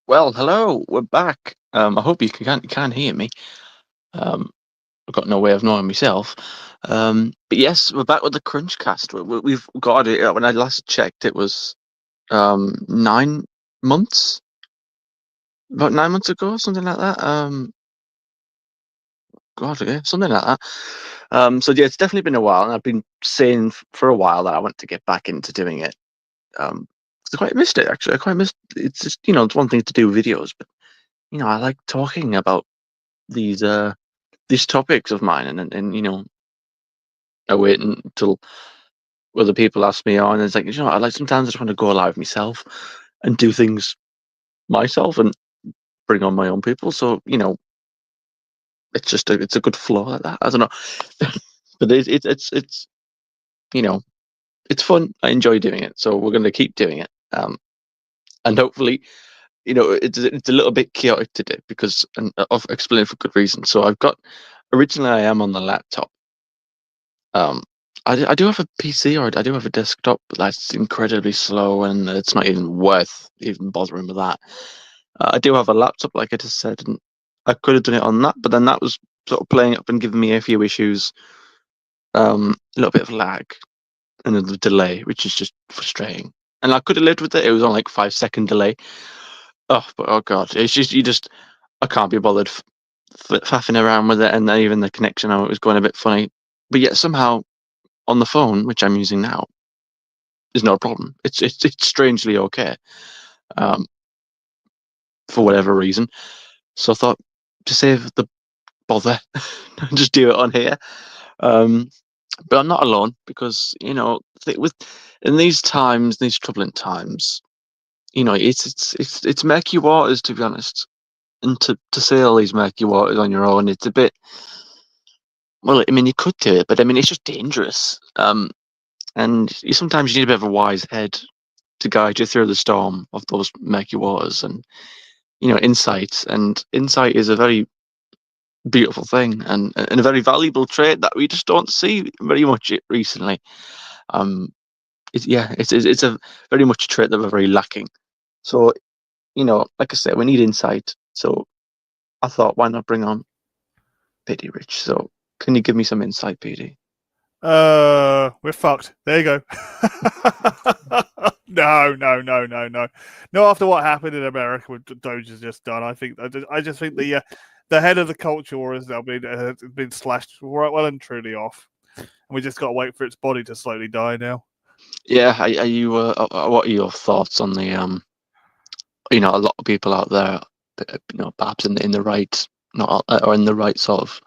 Well, hello, we're back. I hope you can hear me. Um, I've got no way of knowing myself. But yes, we're back with the Crunchcast. We've got it. When I last checked, it was 9 months, about 9 months ago, something like that. God, yeah, something like that. So yeah, it's definitely been a while, and I've been saying for a while that I want to get back into doing it. 'Cause I quite missed it actually. I quite missed. It's just it's one thing to do videos, but I like talking about these uh these topics of mine, and I wait until other people ask me on, and it's like I like sometimes I just want to go live myself and do things myself and bring on my own people. So it's a good flow like that. I don't know, but it's you know it's fun. I enjoy doing it, so we're going to keep doing it. And hopefully it's a little bit chaotic today because and I'll explain for good reason. So originally I am on the laptop. Um, I do have a PC, or I do have a desktop, but that's incredibly slow and it's not even worth even bothering with that. I do have a laptop, like I just said, and I could have done it on that, but then that was sort of playing up and giving me a few issues, a little bit of lag and a delay, which is just frustrating. And I could have lived with it. It was on like 5 second delay. Oh god, it's just I can't be bothered faffing around with it, and then even the connection, it was going a bit funny. But yet somehow on the phone, which I'm using now, is no problem. It's strangely okay, um, for whatever reason. So I thought to save the bother, just do it on here. Um, but I'm not alone because with in these times, these troubling times, it's murky waters, to be honest. And to sail these murky waters on your own, it's a bit. Well, I mean, you could do it, but I mean, it's just dangerous. And sometimes you need a bit of a wise head to guide you through the storm of those murky waters, and insight is a very beautiful thing, and a very valuable trait that we just don't see very much recently. um it's a very much a trait that we're very lacking. So like I said, we need insight. So I thought, why not bring on P.D Rich? So can you give me some insight, PD? We're fucked. There you go. No, no, no, no, no. Not after what happened in America with Doge has just done. I just think the head of the culture war has now been slashed right well and truly off, and we just got to wait for its body to slowly die now. Yeah, are you what are your thoughts on the a lot of people out there, perhaps in the right, not or in the right sort of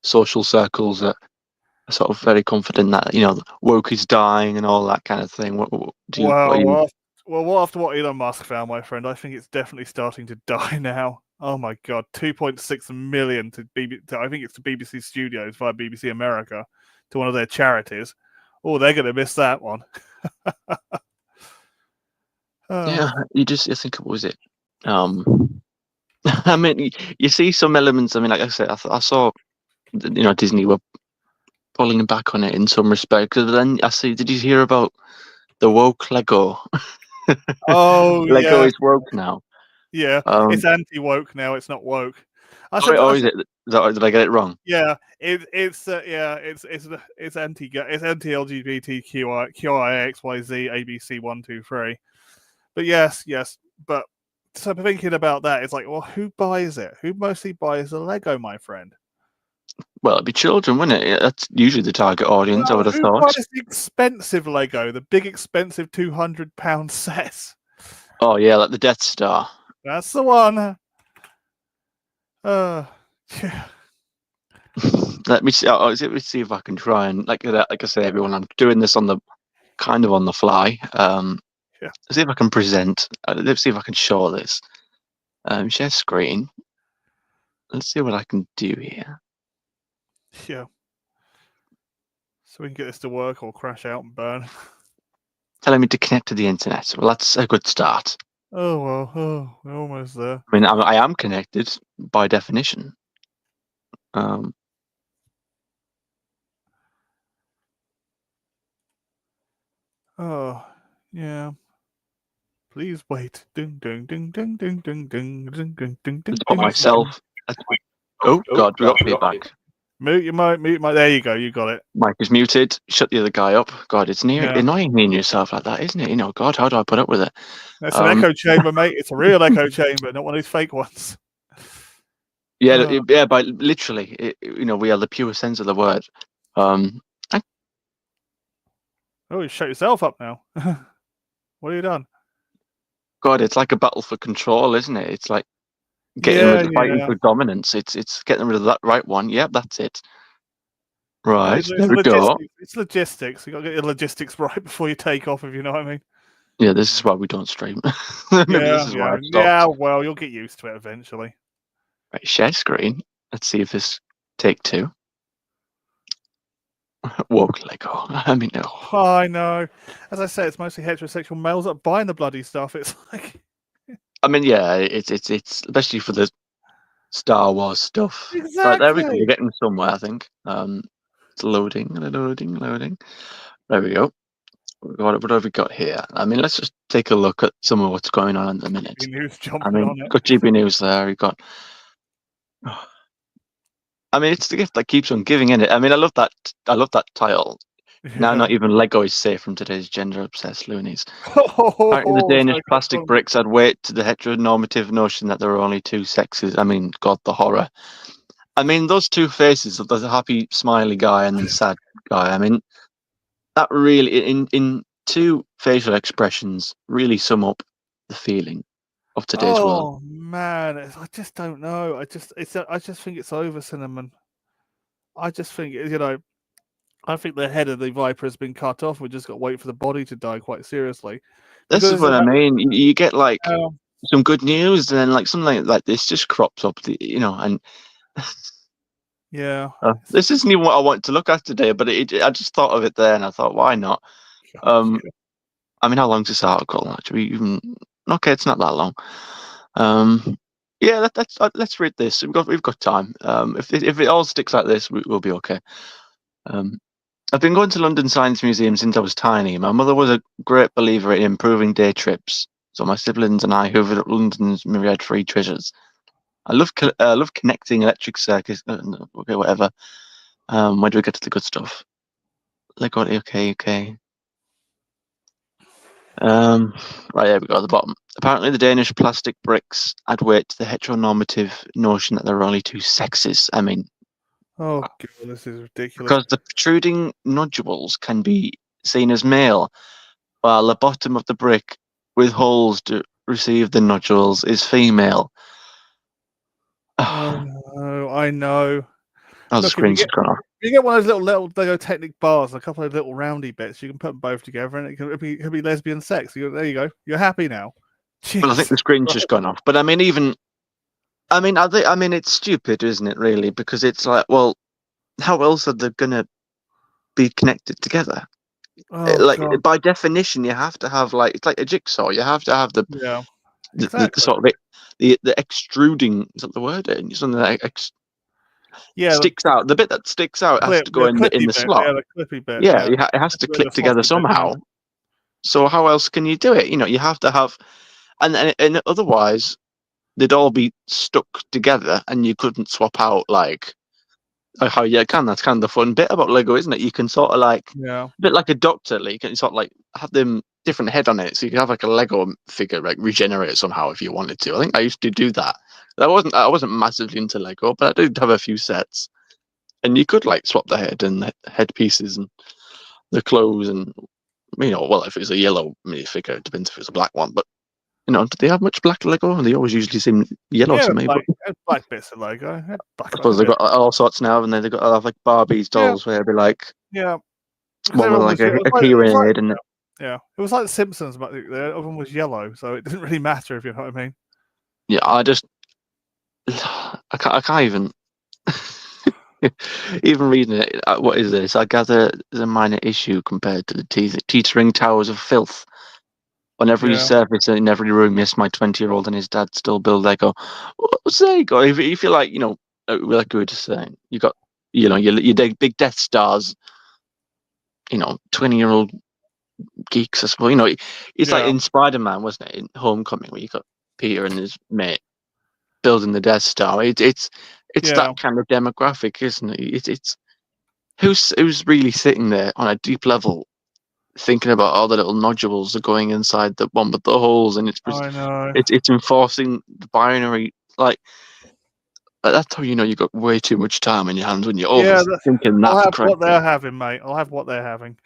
social circles, that are sort of very confident that woke is dying and all that kind of thing. What are you? After what Elon Musk found, my friend, I think it's definitely starting to die now. Oh my god, 2.6 million I think it's to BBC Studios via BBC America to one of their charities. Oh, they're going to miss that one. Yeah, Oh, you think, what was it? Um, I mean, you see some elements. I mean, like I said, I saw Disney were pulling back on it in some respects. But then I see, did you hear about the woke Lego? oh Lego yeah, is woke now. yeah. It's Um, anti-woke now. It's not woke. I or, said, or is it? Did I get it wrong? yeah, it's anti LGBTQIXYZ ABC 123. But yes. But so thinking about that, it's like, well, who buys it? Who mostly buys the Lego, my friend? Well, it'd be children, wouldn't it? Yeah, that's usually the target audience, I Well, would have who thought. buys the expensive Lego, the big expensive £200 set? Oh yeah, like the Death Star. That's the one. Uh, yeah. Let me see. Let me see if I can try and like I say, everyone, I'm doing this on the kind of on the fly. Yeah, See if I can present. Let's see if I can show this. Share screen. Let's see what I can do here. yeah. So we can get this to work or crash out and burn. Telling me to connect to the internet. Well, that's a good start. Oh well, we're almost there. I mean, I am connected by definition. Um, Oh, yeah. Please wait. Ding ding ding ding ding ding ding ding ding ding ding. Let's put myself. Oh God, we got feedback. Mute your mic. Mute mic. There you go. You got it. Mic is muted. Shut the other guy up. God, it's Yeah. annoying being yourself like that, isn't it? You know, God, how do I put up with it? That's an echo chamber, mate. It's a real echo chamber, not one of these fake ones. Yeah, yeah, but literally, we are the pure sense of the word. Oh, you shut yourself up now. What have you done? God, it's like a battle for control, isn't it? It's like fighting for dominance. It's getting rid of that right one. Yep, that's it. Right, there we go. It's logistics. You got to get your logistics right before you take off, if you know what I mean. Yeah, this is why we don't stream. Maybe this is why I've stopped. Yeah, well, you'll get used to it eventually. Right, share screen. Let's see if this take two. Woke Lego. I mean, no. I know. As I say, it's mostly heterosexual males that are buying the bloody stuff. It's like. I mean, yeah, it's especially for the Star Wars stuff. Exactly. Right, there we go. We're getting somewhere, I think. It's loading. There we go. What have we got here? I mean, let's just take a look at some of what's going on at the minute. News jumping on it. Got GB News there. You got. I mean, it's the gift that keeps on giving, in it. I mean, I love that title. Yeah. Now, not even Lego is safe from today's gender-obsessed loonies. Apparently, the Danish plastic bricks add weight to the heteronormative notion that there are only two sexes. I mean, God, the horror. I mean, those two faces of the happy, smiley guy and the sad guy. I mean, that really, in two facial expressions, really sum up the feeling of today's world. Oh man, I just don't know. I just think it's over, Cinnamon. I just think I think the head of the Viper has been cut off. We just got to wait for the body to die. Quite seriously, this is what I mean. You get like some good news, and then like something like this just crops up. And yeah, this isn't even what I wanted to look at today, but I just thought of it there, and I thought, why not? I mean, how long's this article? Actually, okay, it's not that long. Yeah, let's read this. We've got time. If it all sticks like this, we'll be okay. I've been going to London Science Museum since I was tiny. My mother was a great believer in improving day trips, so my siblings and I hoovered up London's myriad free treasures. I love connecting electric circuits. Okay, whatever. Where do we get to the good stuff? Lego, okay. Right, there we go at the bottom. Apparently, the Danish plastic bricks add weight to the heteronormative notion that there are only two sexes. I mean, oh God, this is ridiculous. Because the protruding nodules can be seen as male, while the bottom of the brick with holes to receive the nodules is female. Oh no, I know. Oh, the screen's just gone off. You get one of those little Lego Technic bars, a couple of little roundy bits. You can put them both together, and it could be lesbian sex. There you go. You're happy now. Well, I think the screen's just gone off. But I mean, it's stupid, isn't it? Really, because it's like, well, how else are they gonna be connected together? God. By definition, you have to have it's like a jigsaw. You have to have the sort of the extruding. Is that the word? Something that sticks out. The bit that sticks out has to go in the slot. Yeah, the clippy bit. Yeah, it has to clip together somehow. So how else can you do it? You have to have, and otherwise they'd all be stuck together, and you couldn't swap out how you can. That's kind of the fun bit about Lego, isn't it? You can sort of a bit like a doctor. You can sort of have them different head on it, so you can have like a Lego figure regenerate it somehow if you wanted to. I think I used to do that. I wasn't massively into Lego, but I did have a few sets, and you could swap the head and the head pieces and the clothes, and well, if it was a yellow minifigure, it depends if it was a black one. But do they have much black Lego? They always usually seem yellow to me. Black bits of Lego. I suppose they've got all sorts now, and they've got Barbie's dolls where they'd be one with a keyring head, and it was like The Simpsons, but the other one was yellow, so it didn't really matter if you know what I mean. Yeah, I can't even even reading it. What is this? I gather there's a minor issue compared to the teetering towers of filth. On every surface in every room, yes, my 20-year-old and his dad still build Lego. There you go. If you feel like like we were just saying, you got your big Death Stars. 20-year-old geeks as well. You know, it's like Yeah. in Spider-Man, wasn't it? In Homecoming, where you got Peter and his mate building the Death Star. It's Yeah. that kind of demographic, isn't it? It's who's really sitting there on a deep level thinking about all the little nodules that are going inside the one with the holes, and I know. it's enforcing the binary. Like that's how you know you've got way too much time in your hands when you're Yeah, overthinking I'll that have what correctly. they're having, mate. I'll have what they're having.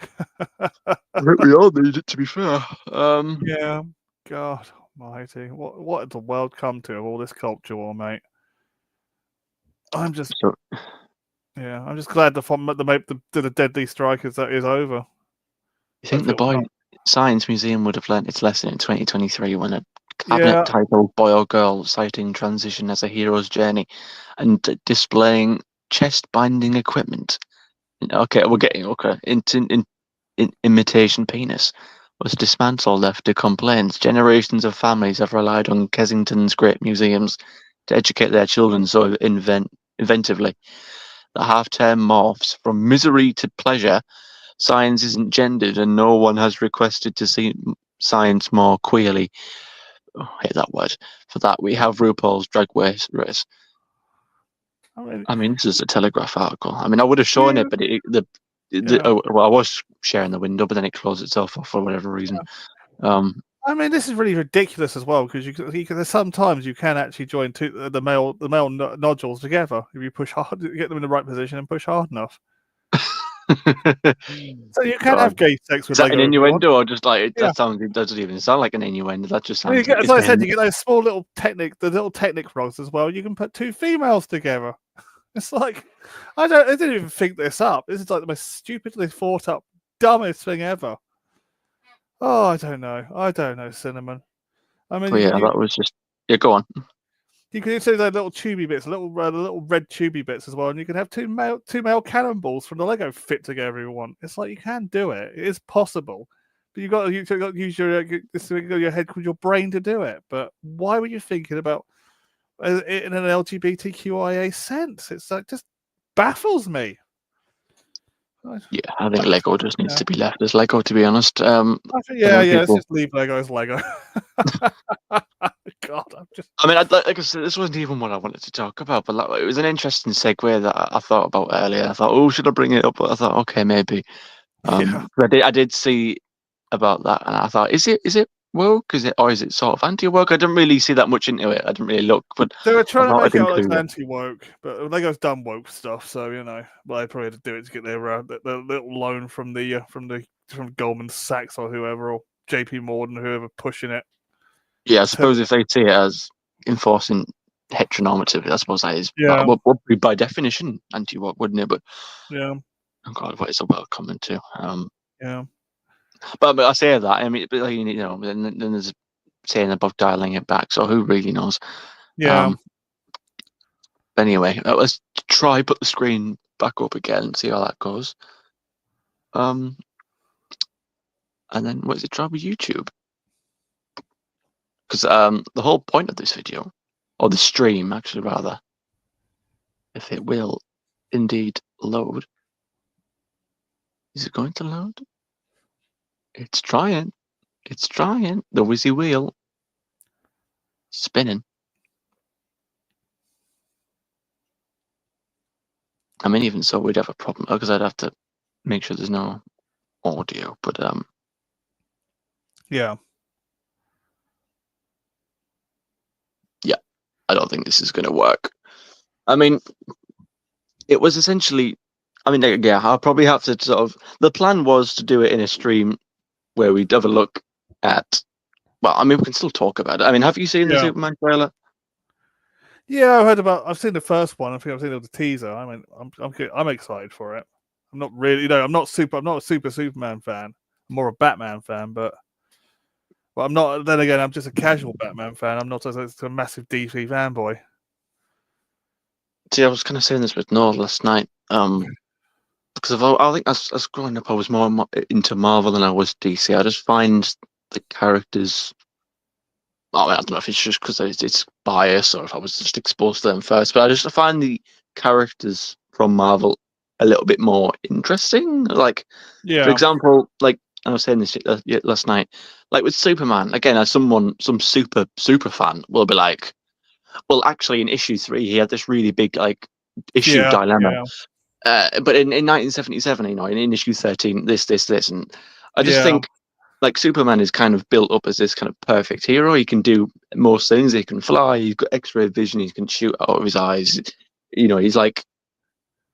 I think we all need it, to be fair. Yeah. God almighty. What has the world come to of all this culture war, mate? I'm just So I'm just glad the deadly strike is over. you think Hopefully the it will boy come. Science Museum would have learnt its lesson in 2023 when a cabinet Yeah. titled Boy or Girl citing transition as a hero's journey and displaying chest binding equipment. Okay, we're getting okay. Imitation penis was dismantled after complaints. Generations of families have relied on Kensington's great museums to educate their children so inventively. The half-term morphs from misery to pleasure. Science isn't gendered, and no one has requested to see science more queerly. Oh, I hate that word. For that, we have RuPaul's Drag Race. I mean, I mean, this is a Telegraph article. I mean, I would have shown yeah. it, but Yeah. well, I was sharing the window, but then it closed itself off for whatever reason. I mean, this is really ridiculous as well because there's sometimes you can actually join the male nodules together if you push hard, get them in the right position and push hard enough. So you can God, have gay sex is with that an Lego if you want. innuendo or just like Yeah. it doesn't even sound like an innuendo? That just And you sounds get, as it's I said, been you get those small little the little Technic rods as well. You can put two females together. It's like I didn't even think this up. This is like the most stupidly thought up, dumbest thing ever. Oh, I don't know, Cinnamon. I mean, Oh yeah, that was just yeah. Go on. you can see those little tubey bits, the little red tubey bits as well, and you can have two male cannonballs from the Lego fit together if you want. It's like you can do it. It is possible, but you've got to use your head with your brain to do it. But why were you thinking about it in an LGBTQIA sense? It's like just baffles me. Yeah, I think Lego just needs to be left as Lego. To be honest, I Yeah, know let's people. just leave Lego as Lego. God, I'm just. I mean, like I said, this wasn't even what I wanted to talk about, but like, it was an interesting segue that I thought about earlier. I thought, oh, should I bring it up? But I thought, okay, maybe. Yeah. I did see about that, and I thought, is it woke? Is it or is it sort of anti-woke? I didn't really see that much into it. I didn't really look, but They were I trying to thought make I'd it out like include it's it. anti-woke, but Lego's done woke stuff, so well, they probably had to do it to get their little loan from Goldman Sachs or whoever, or J.P. Morgan, whoever pushing it. Yeah, I suppose if they see it as enforcing heteronormativity, I suppose that Yeah, would be by definition anti-woke, wouldn't it? But yeah, oh God, what is a welcome into? yeah, But I say that. I mean, but like, you know, then there's saying about dialing it back. So who really knows? yeah, Um, anyway, let's try put the screen back up again and see how that goes. Um, and then what's it try with YouTube? Because the whole point of this video, or the stream, actually, rather, if it will indeed load, is it going to load? It's trying. It's trying. The whizzy wheel spinning. I mean, even so, we'd have a problem because I'd have to make sure there's no audio. But yeah. yeah, I don't think this is going to work. I mean, it was essentially. I mean, yeah, I'll probably have to sort of. The plan was to do it in a stream where we'd have a look at. Well, I mean, we can still talk about it. I mean, have you seen the Yeah. Superman trailer? Yeah, I've seen the first one. I think I've seen the teaser. I mean, I'm excited for it. I'm not really, I'm not a super Superman fan. I'm more a Batman fan, but I'm not. Then again, I'm just a casual Batman fan. I'm not a massive DC fanboy. See, I was kind of saying this with Noel last night. Because I think as growing up, I was more into Marvel than I was DC. I just find the characters. I don't know if it's just because it's bias or if I was just exposed to them first, but I find the characters from Marvel a little bit more interesting. Like, for Yeah, example, like I was saying this last night. Like with Superman, again, as some super fan will be like, well, actually, in issue 3, he had this really big like issue Yeah, dilemma. yeah, But in 1977, in issue 13, this, and I just yeah. think like Superman is kind of built up as this kind of perfect hero. He can do most things. He can fly. He's got X-ray vision. He can shoot out of his eyes. He's like,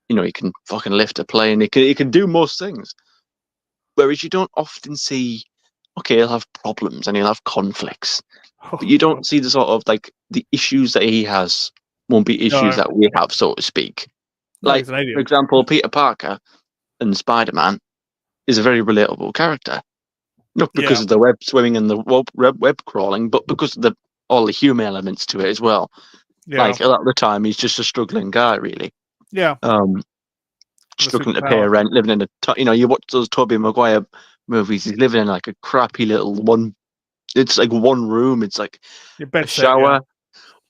he can fucking lift a plane. He can do most things. Whereas you don't often see, okay, he'll have problems and he'll have conflicts, but Oh you god, don't see the sort of like the issues that he has won't be issues no, that we have, so to speak. no, Like, he's an for alien. example, Peter Parker and Spider-Man is a very relatable character. Not because Yeah, of the web swimming and the web crawling, but because of all the human elements to it as well. yeah, Like a lot of the time, he's just a struggling guy, really. yeah. Um, The Struggling to pay superpower. rent, living in you watch those Tobey Maguire movies. He's living in like a crappy little one. It's like one room. It's like Your a bed set. Yeah, shower.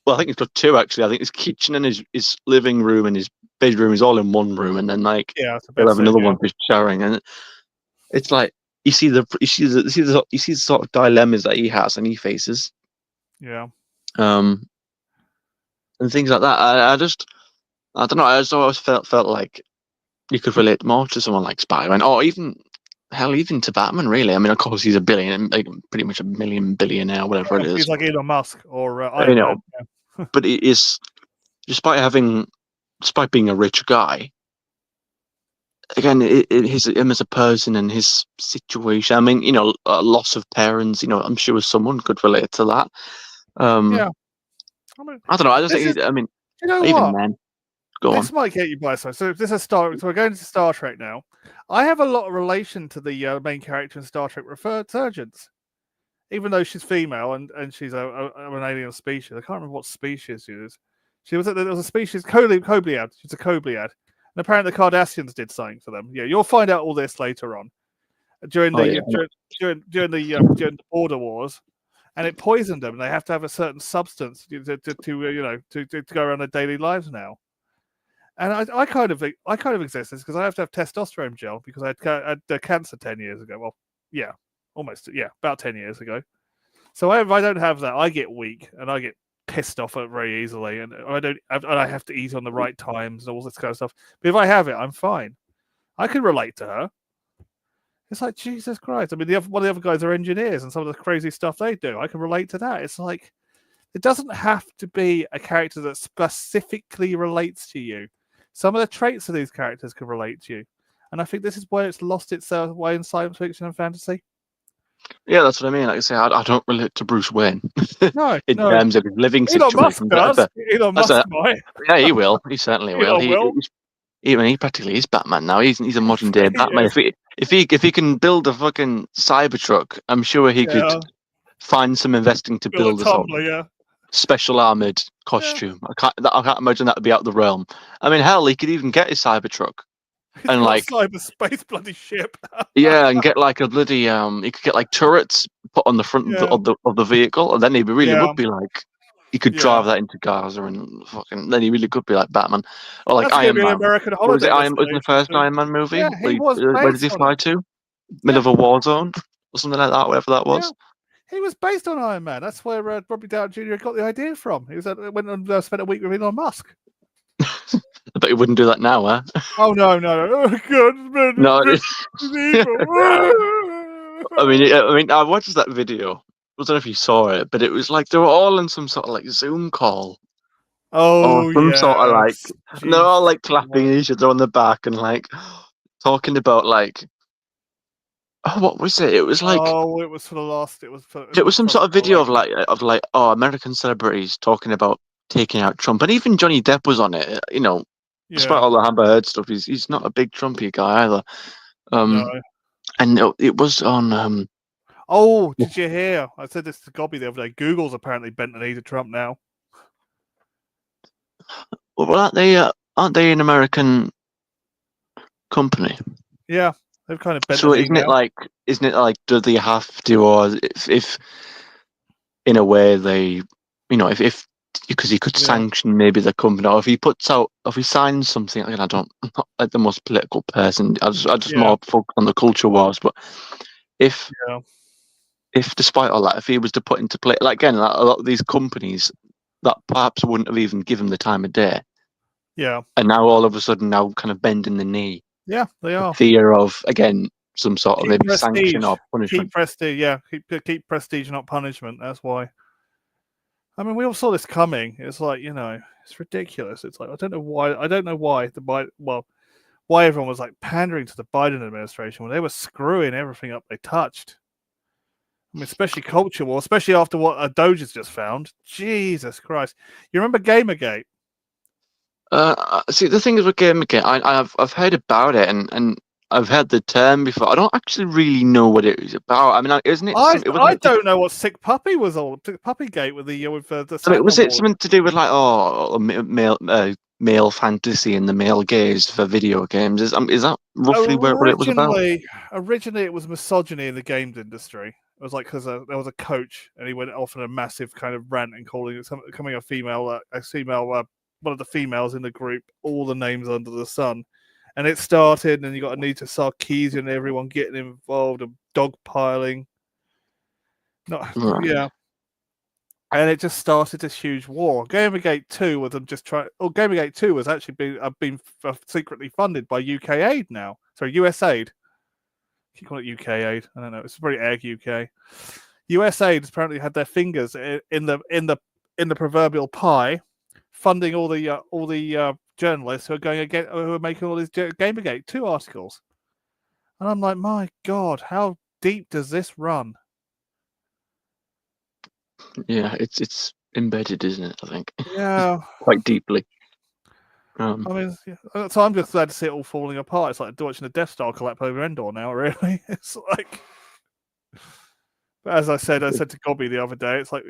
Well, I think he's got two actually. I think his kitchen and his living room and his bedroom is all in one room, and then like yeah. It's a he'll bed have set. another Yeah, one for showering. And it's like you see the sort of dilemmas that he has and he faces, yeah. um, and things like that. I don't know. I just always felt like you could relate more to someone like Spider-Man, or even hell, even to Batman. Really, I mean, of course, he's a billion, like pretty much a million billionaire, whatever it He's is. like Elon Musk or You Iron Man. know, but it is despite being a rich guy. Again, him as a person and his situation. I mean, a loss of parents. I'm sure someone could relate to that. Yeah. I mean, I don't know. I just this is. think. I mean, You know even what? then, go on. This might get you by so. So this is Star. So we're going to Star Trek now. I have a lot of relation to the main character in Star Trek Resurgence, even though she's female and she's an alien species. I can't remember what species she is. There was a species Kobliad. She's a Kobliad, and apparently the Cardassians did something for them. Yeah, you'll find out all this later on during Oh the yeah. during the border wars. And it poisoned them. And they have to have a certain substance to go around their daily lives now. And I kind of exist because I have to have testosterone gel because I had cancer 10 years ago. Well, yeah, almost, yeah, about 10 years ago. So if I don't have that, I get weak and I get pissed off very easily, and I have to eat on the right times and all this kind of stuff. But if I have it, I'm fine. I can relate to her. It's like, Jesus Christ. I mean, one of the other guys are engineers, and some of the crazy stuff they do, I can relate to that. It's like, it doesn't have to be a character that specifically relates to you. Some of the traits of these characters can relate to you. And I think this is where it's lost itself way in science fiction and fantasy. Yeah, that's what I mean. Like I say, I don't relate to Bruce Wayne No, in no. terms of his living Elon Musk situation. does. Elon That's Musk a, might. yeah, he will. He certainly will. Elon will. He practically is Batman now. He's a modern day Batman. Yes. If he can build a fucking Cybertruck, I'm sure he could Yeah. find some investing to Build a build a sort of tumbler, yeah. special armored Yeah. costume. I can't imagine that would be out of the realm. I mean, hell, he could even get his Cybertruck He's and got like, a cyberspace bloody ship. yeah, and get like a bloody he could get like turrets put on the front Yeah. of the vehicle, and then he really Yeah. would be like, he could Yeah. drive that into Gaza and fucking. Then he really could be like Batman, or like That's going to Iron be an Man. American What was it? holiday Was the destination first soon. Iron Man movie? Yeah, he was Where does he based on fly it. to? Middle of a war zone or something like that. Whatever that Yeah. was. He was based on Iron Man. That's where Robert Downey Jr. got the idea from. He went and spent a week with Elon Musk. I bet he wouldn't do that now, huh? Oh no! Oh God, man, No. it's evil. I watched that video. I don't know if you saw it, but it was like they were all in some sort of like Zoom call or Oh some sort of like, yes, and they're all like Jesus. clapping each other on the back and like talking about like, oh, what was it? It was like Oh, it was for the last. It was some for sort of the video election. of like American celebrities talking about taking out Trump, and even Johnny Depp was on it. Despite Yeah, all the Amber Heard stuff, he's not a big Trumpy guy either. no. And it was on. Oh, did you hear? I said this to Gobby the other day. Google's apparently bent the knee to Trump now. Well, aren't they an American company? Yeah, they've kind of bent So the knee now. isn't it like, do they have to, or if in a way they, if because he could Yeah. sanction maybe the company, or if he signs something, I'm not like the most political person. I just Yeah. more focus on the culture wars, but if Yeah. if despite all that, if he was to put into play, like again, like a lot of these companies that perhaps wouldn't have even given the time of day, Yeah. and now all of a sudden now kind of bending the knee, Yeah, they for are. fear of again some sort of Keep maybe sanction prestige. or punishment. Keep prestige. Yeah, keep prestige, not punishment. That's why. I mean, we all saw this coming. It's like, it's ridiculous. It's like I don't know why. I don't know why why everyone was like pandering to the Biden administration when they were screwing everything up they touched. I mean, especially culture war, especially after what Doge has just found. Jesus Christ! You remember Gamergate? See, the thing is with Gamergate, I've heard about it and I've heard the term before. I don't actually really know what it is about. I mean, like, isn't it some? It I wasn't. don't know what Sick Puppy was all. Sick Puppy Gate with the I mean, Saturn was it Award. something to do with like male fantasy and the male gaze for video games? Is that roughly what it was about? Originally, it was misogyny in the games industry. It was like because there was a coach and he went off on a massive kind of rant and coming a female, one of the females in the group, all the names under the sun. And it started, and you got Anita Sarkeesian and everyone getting involved and dogpiling. Not, Right. yeah. And it just started this huge war. Gamergate 2 was them just trying. Oh, Gamergate 2 was actually been secretly funded by UK Aid now. Sorry, US Aid. I keep calling it UK Aid. I don't know. It's very egg UK. US Aid apparently had their fingers in the proverbial pie, funding all the journalists who are making all these Gamergate 2 articles. And I'm like, my God, how deep does this run? Yeah, it's embedded, isn't it? I think Yeah. quite deeply. I mean, so I'm just glad to see it all falling apart. It's like watching the Death Star collapse over Endor now, really. It's like, but as I said to Gobby the other day, it's like,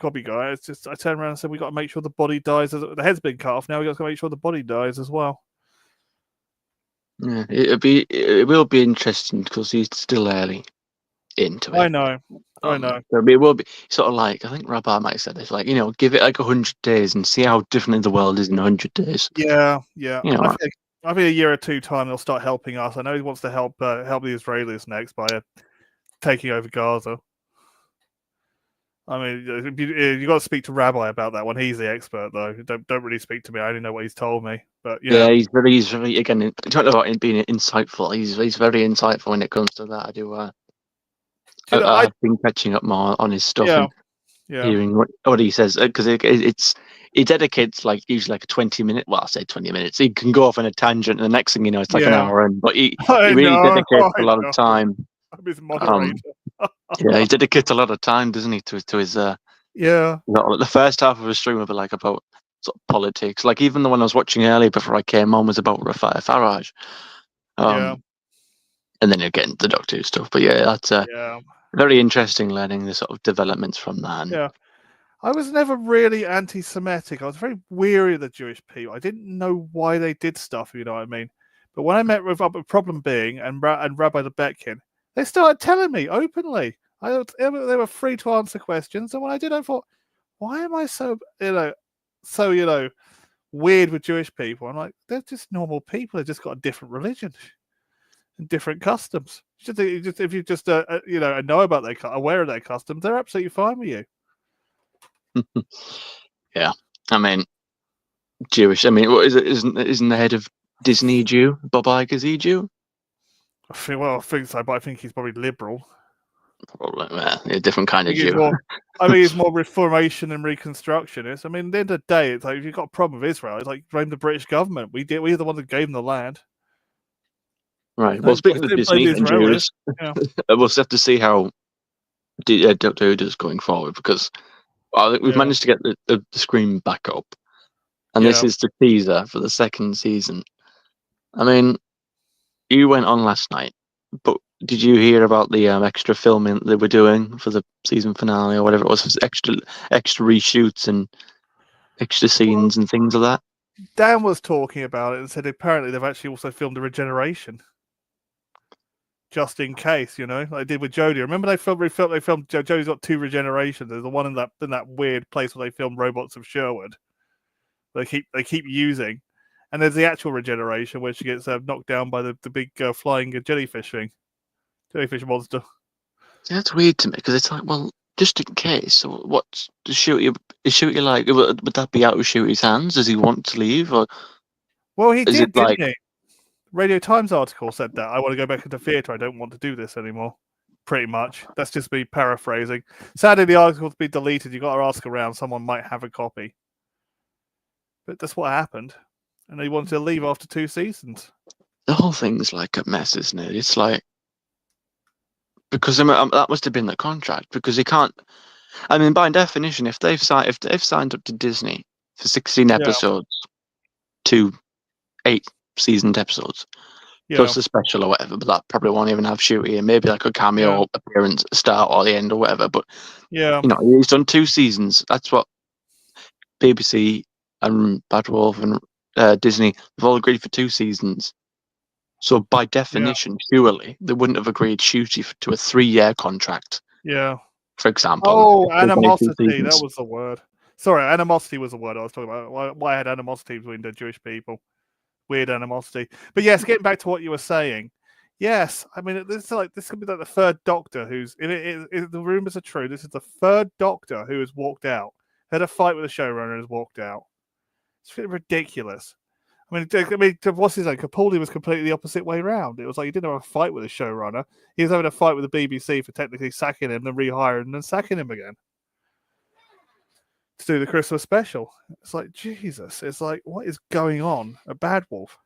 Gobby guy, it's just, I turned around and said, we got to make sure the body dies. The head's been cut off. Now we got to make sure the body dies as well. Yeah, it will be interesting because he's still early into it. I know. So it will be sort of like, I think Rabbi might have said this, like, give it like 100 days and see how different the world is in 100 days. Yeah. I think a year or two time they'll start helping us. I know he wants to help the Israelis next by taking over Gaza. I mean, you got to speak to Rabbi about that one. He's the expert, though. Don't really speak to me. I only know what he's told me. But Yeah, he's very again. Talking about him being insightful, he's very insightful when it comes to that. I've been catching up more on his stuff and hearing what he says because he dedicates like usually like a 20-minute. Well, I say 20 minutes. He can go off on a tangent, and the next thing you know, it's like an hour in. But he really dedicates a lot of time. I'm his moderator. Yeah, he dedicates a lot of time, doesn't he, to his the first half of his stream will be like about sort of politics. Like even the one I was watching earlier before I came on was about Rafael Farage. And then again the Doctor Who stuff. But yeah, that's very interesting learning the sort of developments from that. Yeah. I was never really anti-Semitic. I was very weary of the Jewish people. I didn't know why they did stuff, you know what I mean? But when I met with Problem Being and Rabbi Lebetkin, they started telling me openly. They were free to answer questions. And when I did, I thought, why am I so weird with Jewish people? I'm like, they're just normal people. They've just got a different religion and different customs. If you just know about aware of their customs, they're absolutely fine with you. Yeah, I mean, Jewish. I mean, what is it? Isn't the head of Disney Jew? Bob Iger, is he Jew? I think so, but I think he's probably liberal. Probably, a different kind of Jew. I mean, it's more reformation and reconstructionist. I mean, at the end of the day, it's like if you've got a problem with Israel, it's like blame the British government. We're the one that gave them the land. Right. Well, speaking of Disney and Jews, we'll have to see how Doctor Who does going forward because I think we've managed to get the screen back up, and this is the teaser for the second season. I mean, you went on last night, but did you hear about the extra filming they were doing for the season finale or whatever it was? Extra reshoots and extra scenes and things like that. Dan was talking about it and said apparently they've actually also filmed a regeneration, just in case, like they did with Jodie. Remember they filmed Jodie's got 2 regenerations. There's the one in that weird place where they filmed Robots of Sherwood. They keep using, and there's the actual regeneration where she gets knocked down by the big flying jellyfish monster. That's weird to me because it's like, well, just in case. So what's the Shooty? Is Shooty like? Would that be out of Shooty's hands? Does he want to leave, or Well, he is it did, like? didn't he? Radio Times article said that I want to go back into theatre. I don't want to do this anymore. Pretty much. That's just me paraphrasing. Sadly, the article's been deleted. You got to ask around. Someone might have a copy. But that's what happened, and he wanted to leave after 2 seasons. The whole thing's like a mess, isn't it? It's like because that must have been the contract because he can't. I mean, by definition, if they've signed up to Disney for 16 Yeah, episodes, to 8 seasoned episodes, yeah, plus the special or whatever, but that probably won't even have Shooty and maybe like a yeah, cameo appearance at the start or the end or whatever. But yeah, he's done 2 seasons. That's what BBC and Bad Wolf and Disney have all agreed for 2 seasons. So by yeah, definition, surely they wouldn't have agreed Shooty to a 3-year contract, yeah. for example, Oh, if there's only two animosity. That seasons. was the word. Sorry, animosity was the word I was talking about. Why I had animosity between the Jewish people. Weird animosity. But yes, getting back to what you were saying. Yes, I mean this could be like the third Doctor who's if the rumors are true. This is the third Doctor who has walked out, had a fight with the showrunner, and has walked out. It's really ridiculous. I mean, what's his name? Capaldi was completely the opposite way round. It was like he didn't have a fight with the showrunner. He was having a fight with the BBC for technically sacking him, then rehiring and then sacking him again to do the Christmas special. It's like Jesus. It's like what is going on? A Bad Wolf.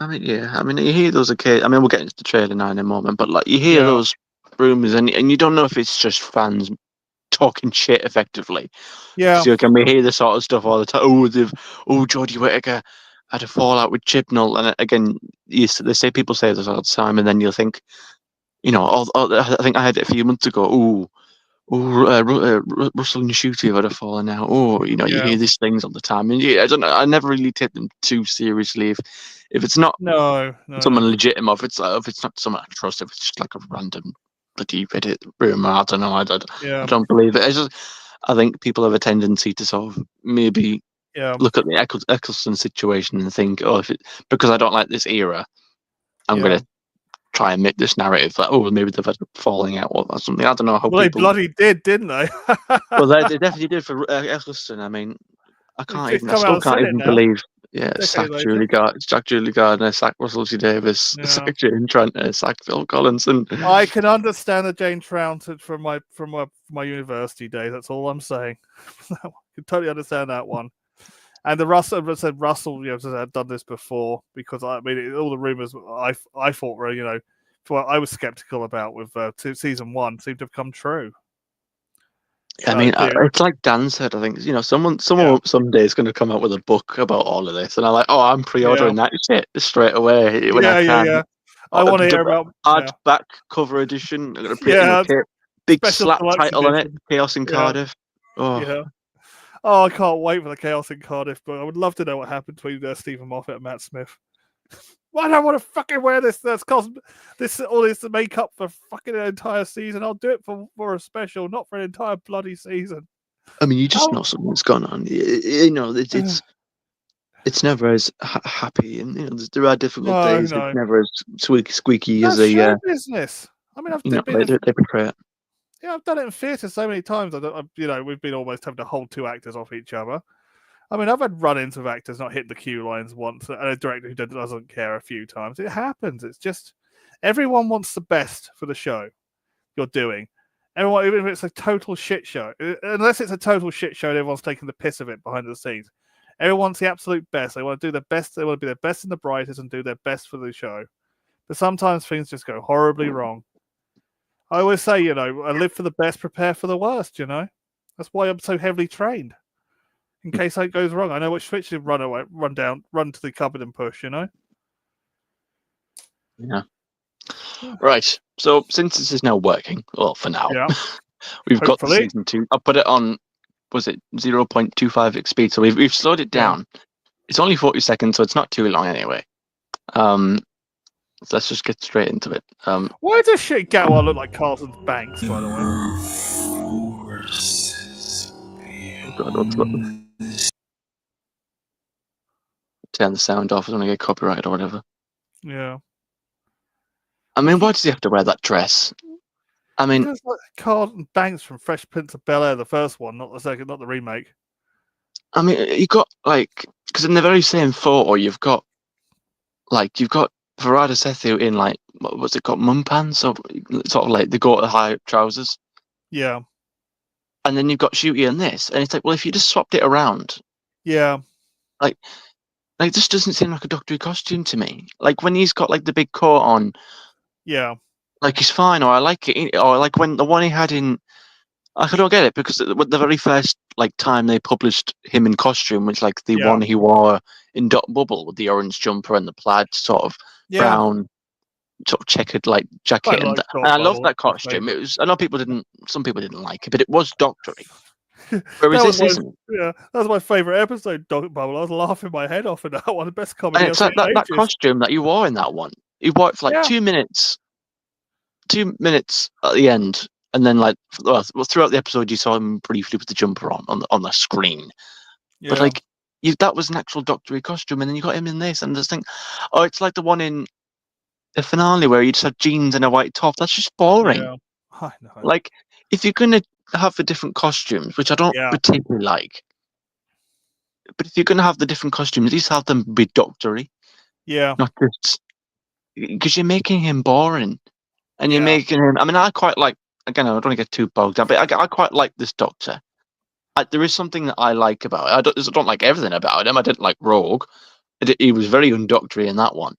I mean, yeah. I mean, you hear those occasions. I mean, we'll get into the trailer now in a moment, but like you hear Yeah, those rumors, and you don't know if it's just fans talking shit effectively. yeah, So can we hear the sort of stuff all the time? Oh, Jodie Whittaker had a fallout with Chibnall, and again, they say people say this all the time, and then you'll think, I think I had it a few months ago. Russell and Shooty have had a falling out. You yeah. hear these things all the time, and yeah, I don't know. I never really take them too seriously. If it's not No, someone no. legitimate, if it's not someone I trust, if it's just like a random bloody Reddit rumor, I don't know. I Yeah, don't believe it. It's just I think people have a tendency to sort of maybe yeah, look at the Eccleston situation and think, oh, because I don't like this era, I'm yeah. going to try and make this narrative that, oh, maybe they've had a falling out or something. I don't know how Well, they people. bloody did, didn't they? Well, they definitely did for Eccleston. I mean, He's I come out still and can't said it even now. believe. Yeah, Decade later. Jack Julie Gardner, sacked Russell T Davis, Yeah. sacked Jane Trent, sacked Phil Collins, and I can understand the Jane Trounted from my university days. That's all I'm saying. I can totally understand that one. And the Russell said Russell, had done this before because I mean all the rumors I thought were I was skeptical about with season 1 seemed to have come true. I mean, it's like Dan said. I think someone Yeah, someday is going to come out with a book about all of this, and I'm like, oh, I'm yeah, pre-ordering that shit straight away when I yeah, can. yeah. I want to hear about Hardback cover edition. I'm going to print yeah big special slap deluxe title on it. edition. Chaos in Yeah, Cardiff. Oh, yeah. Oh, I can't wait for the chaos in Cardiff, but I would love to know what happened between Stephen Moffat and Matt Smith. Why do I want to fucking wear this? That's cost all this makeup for fucking an entire season. I'll do it for a special, not for an entire bloody season. I mean, you just know something's gone on. It's never as happy, and there are difficult No, days. It's no. never as squeaky as That's show business. I mean, I've been they portray it. yeah, I've done it in theatre so many times. We've been almost having to hold 2 actors off each other. I mean, I've had run-ins with actors not hitting the cue lines once, and a director who doesn't care a few times. It happens. It's just everyone wants the best for the show you're doing. Everyone, even if it's a total shit show, unless it's a total shit show and everyone's taking the piss of it behind the scenes. Everyone wants the absolute best. They want to do their best. They want to be their best and the brightest and do their best for the show. But sometimes things just go horribly wrong. I always say, I live for the best, prepare for the worst, That's why I'm so heavily trained. In case it goes wrong, I know which switch to run away, run down, run to the cupboard and push, Yeah. Right. So since this is now working, well, for now, Yeah. we've got the Hopefully. season 2. I'll put it on. Was it 0.25x speed? So we've slowed it down. Yeah. It's only 40 seconds, so it's not too long anyway. So let's just get straight into it. Why does shit Gatwa look like Carlton's Banks, by the way? Oh God, turn the sound off. I don't want to get copyrighted or whatever. Yeah. I mean, why does he have to wear that dress? I He mean, looks like Carlton Banks from Fresh Prince of Bel Air, the first one, not the second, not the remake. you got like, because in the very same photo, you've got Verada Sethu in like, what's it called, mum pants, or sort of like the go to high trousers, Yeah, and then you've got Shooty in this, and it's like, well, if you just swapped it around, yeah, like, this doesn't seem like a Doctor Who costume to me. Like when he's got like the big coat on, yeah, like he's fine, or I like it, or like when the one he had in. I don't get it because the very first like time they published him in costume was like the yeah, one he wore in Dot Bubble with the orange jumper and the plaid sort of yeah. brown sort of checkered like I jacket, and like and Dot I love Bubble. that It's my costume. It favourite. was, I know some people didn't like it, but it was doctory. Whereas That was this my isn't, that was my favourite episode, Dot Bubble. I was laughing my head off at that one. The best and comedy I've it's seen like in that ages. costume that you wore in that one. You wore it for like Yeah, 2 minutes, 2 minutes at the end, and then like throughout the episode you saw him briefly with the jumper on the screen. But yeah, like that was an actual Doctor Who costume, and then you got him in this, and just think, oh, it's like the one in the finale where you just had jeans and a white top. That's just boring. yeah. I know. Like if you're gonna have the different costumes, which I don't Yeah, particularly like, but if you're gonna have the different costumes, at least have them be doctory, yeah, not just because you're making him boring, and you're yeah, making him. I mean, I quite like. Again, I don't want to get too bogged down, but I quite like this Doctor. There is something that I like about it. I don't like everything about him. I didn't like Rogue. He was very undoctory in that one.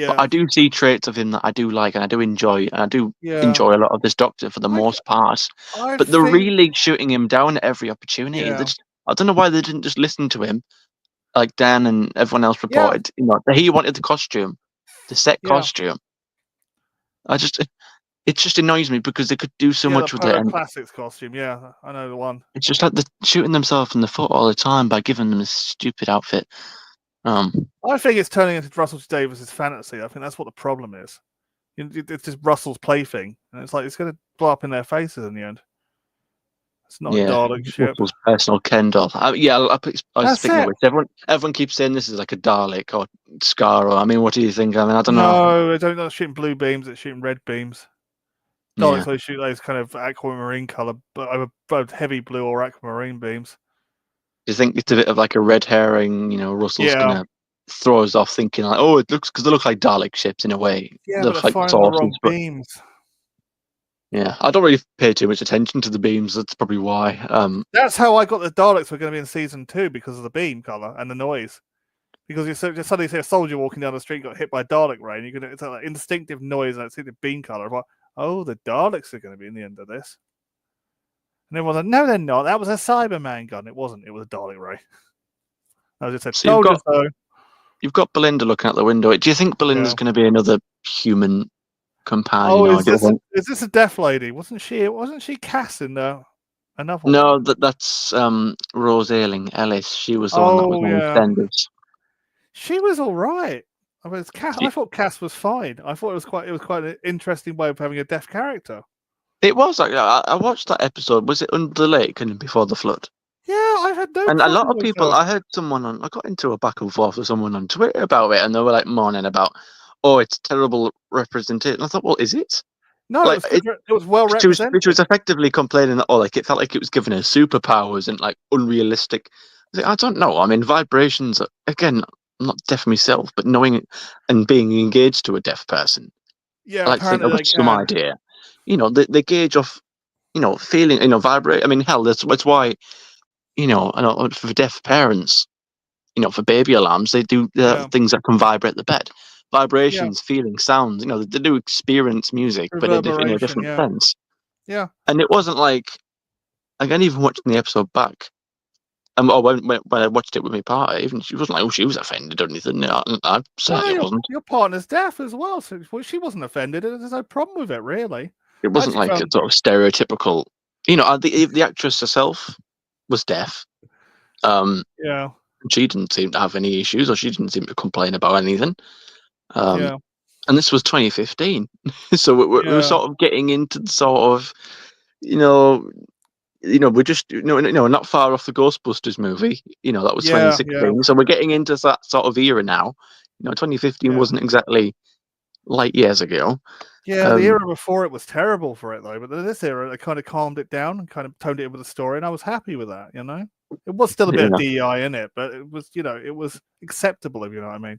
But yeah, I do see traits of him that I do like, and I do enjoy, and I do yeah. enjoy a lot of this Doctor for the I, most part. I But they're think, really shooting him down at every opportunity. yeah, I don't know why they didn't just listen to him, like Dan and everyone else yeah, reported. That he wanted the costume, the set yeah, costume. I just, it just annoys me because they could do so yeah. The much with it, Polar and Classics costume. Yeah, I know the one. it's just like they're shooting themselves in the foot all the time by giving them this stupid outfit. I think it's turning into Russell T Davis's fantasy. I think that's what the problem is. It's just Russell's plaything, and it's like it's going to blow up in their faces in the end. It's not a Yeah, Dalek ship. Russell's personal Ken doll. I was That's speaking of it. which, everyone keeps saying this is like a Dalek or Scar. Or I mean, what do you think? I mean, I don't know. No, they don't. They're shooting blue beams. It's shooting red beams. Daleks Yeah, they shoot those kind of aquamarine color, but over both heavy blue or aquamarine beams. do you think it's a bit of like a red herring? Russell's Yeah, gonna throw us off thinking like, oh, it looks because they look like Dalek ships in a way. yeah, They but they're look like firing the wrong saucers, but beams. yeah, I don't really pay too much attention to the beams. That's probably why. That's how I got the Daleks were going to be in season 2 because of the beam color and the noise. Because you suddenly see a soldier walking down the street got hit by a Dalek ray, and it's like instinctive noise and instinctive beam color. I'm like, oh, the Daleks are going to be in the end of this. And everyone's like, no, they're not. That was a Cyberman gun. It wasn't. It was a Dalek ray. I just said, so told you so. you've got Belinda looking out the window. Do you think Belinda's Yeah. going to be another human companion, Oh, or do you think? is this a deaf lady? Wasn't she Cass in another No, one? that's Rose Ailing Ellis. She was the one that was Oh on yeah, EastEnders. she was all right. I She, thought Cass was fine. I thought it was quite an interesting way of having a deaf character. it was like I watched that episode. Was it Under the Lake and Before the Flood? Yeah, I had no And a lot problem of with people, her. I heard someone I got into a back and forth with someone on Twitter about it, and they were like moaning about, oh, it's terrible representation. I thought, well, is it? No, it Like was good. It was well which was represented. effectively complaining that, oh, like it felt like it was giving her superpowers and like unrealistic. I don't know. I mean, vibrations. Again, I'm not deaf myself, but knowing and being engaged to a deaf person, Yeah, I like to think apparently I've they got some can. idea. The gauge of feeling, vibrate. I mean, hell, that's why I know for deaf parents, for baby alarms, they do Yeah, things that can vibrate the bed. yeah, Vibrations, feeling, sounds. They do experience music, but in a reverberation. different Yeah, sense. yeah. And it wasn't like again, even watching the episode back, or when I watched it with my partner, even she wasn't like, oh, she was offended or anything. No, I No, certainly wasn't. your partner's deaf as well, so she wasn't offended. There's no problem with it, really. It I wasn't actually like a found, sort of stereotypical. The actress herself was deaf. Um, yeah, she didn't seem to have any issues, or she didn't seem to complain about anything. Um, yeah, and this was 2015, so we're yeah, sort of getting into the sort of, you know, we're just not far off the Ghostbusters movie. That was yeah, yeah, 2016, so we're getting into that sort of era now. 2015 yeah, wasn't exactly light years ago. Yeah, the era before it was terrible for it though, but then this era they kind of calmed it down and kind of toned it in with the story, and I was happy with that. It was still a bit of DEI in it, but it was it was acceptable, if you know what I mean.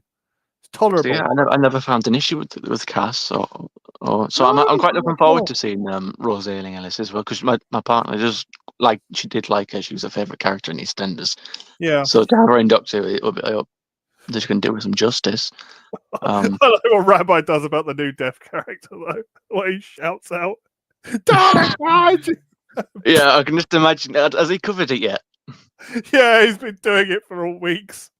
It's So yeah, tolerable. I never found an issue with Cass, so No, I'm it's quite not looking at forward all. to seeing Rose Ailing Ellis as well, because my partner she did like her. She was a favorite character in EastEnders. Yeah. So to have her in Doctor, I hope that she can do her some justice. I like what Rabbi does about the new deaf character though. What he shouts out, "Dalek Raj!" Yeah, I can just imagine. Has he covered it yet? Yeah, he's been doing it for all weeks.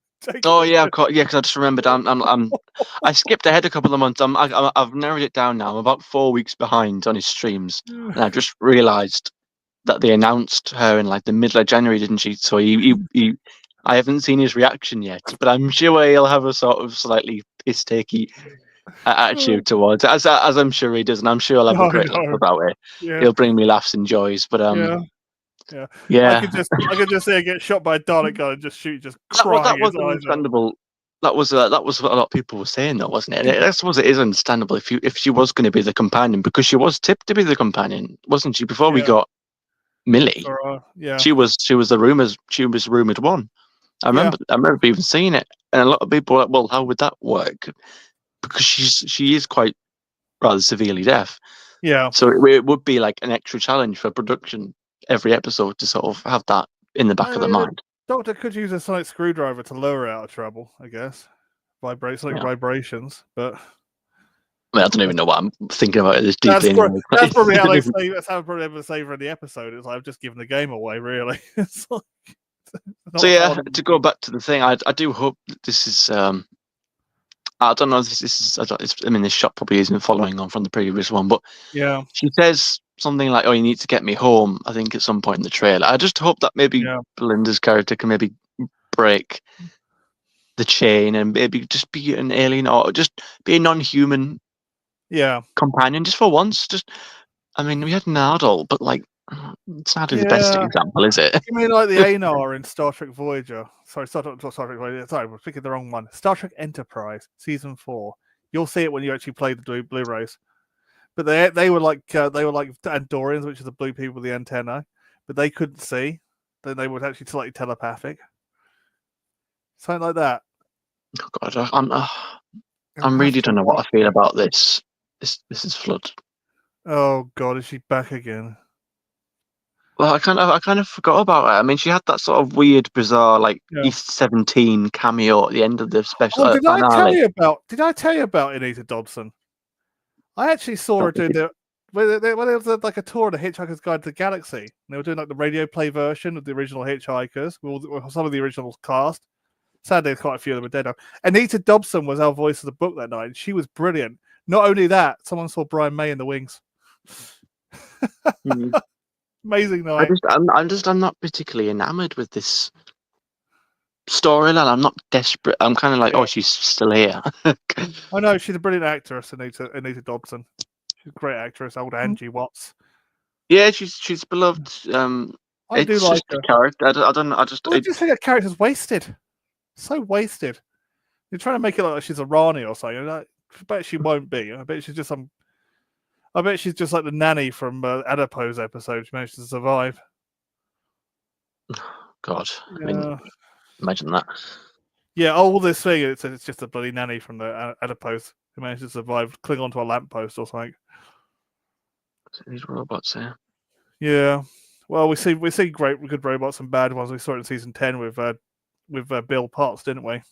Oh yeah, because I just remembered. I skipped ahead a couple of months. I've narrowed it down now. I'm about 4 weeks behind on his streams, and I've just realised that they announced her in like the middle of January, didn't she? So I haven't seen his reaction yet, but I'm sure he'll have a sort of slightly piss takey attitude towards it, as I'm sure he does, and I'm sure he'll have a great laugh about it. Yeah. He'll bring me laughs and joys, but yeah. I could just see her get shot by a Dalek gun and just crying. That was understandable. That was what a lot of people were saying, though, wasn't it? And I suppose it is understandable if she was going to be the companion, because she was tipped to be the companion, wasn't she? Before we got Millie, she was the rumors. She was rumored one. I remember even seeing it, and a lot of people were like, "Well, how would that work?" Because she is quite rather severely deaf. Yeah. So it would be like an extra challenge for production every episode to sort of have that in the back of the mind. Doctor could use a sonic screwdriver to lower her out of trouble, I guess. Vibrations, but I mean, I don't even know what I'm thinking about it this deeply. That's probably how that's how probably ever save her in the episode. It's like I've just given the game away, really. So yeah, to go back to the thing, I do hope that this is. I don't know if this is. I mean, this shot probably isn't following on from the previous one, but yeah, she says something like, "Oh, you need to get me home." I think at some point in the trailer. I just hope that maybe Belinda's character can maybe break the chain and maybe just be an alien or just be a non-human companion just for once. I mean, we had Nardole, but like, it's not the best example, is it? You mean like the Anar in Star Trek Voyager? Sorry, Star Trek Voyager. Sorry, we're picking the wrong one. Star Trek Enterprise, season 4. You'll see it when you actually play the Blu-rays. But they were like Andorians, which are the blue people with the antennae, but they couldn't see. Then they were actually slightly telepathic. Something like that. Oh God, I'm really don't know what I feel about this. This is Flood. Oh God, is she back again? Well, I kind of forgot about her. I mean, she had that sort of weird, bizarre, like East 17 cameo at the end of the special. Oh, did I tell you about Anita Dobson? I actually saw her doing it when there was like a tour of the Hitchhiker's Guide to the Galaxy. And they were doing like the radio play version of the original Hitchhikers with some of the original cast. Sadly, quite a few of them are dead now. Anita Dobson was our voice of the book that night, and she was brilliant. Not only that, someone saw Brian May in the wings. Amazing night. I'm not particularly enamored with this storyline. I'm not desperate. I'm kind of like, oh, she's still here. I know she's a brilliant actress, Anita Dobson. She's a great actress, old Angie Watts. Yeah, she's beloved. I do like her character. I don't. I just think her character's wasted. So wasted. You're trying to make it like she's a Rani or something. I bet she won't be. I bet she's just like the nanny from Adipose episode. She managed to survive. God, I mean, imagine that. Yeah, all this thing, it's just a bloody nanny from the Adipose who managed to survive, cling onto a lamppost or something. These robots here. Yeah. Well, we see good robots and bad ones. We saw it in season 10 with Bill Potts, didn't we?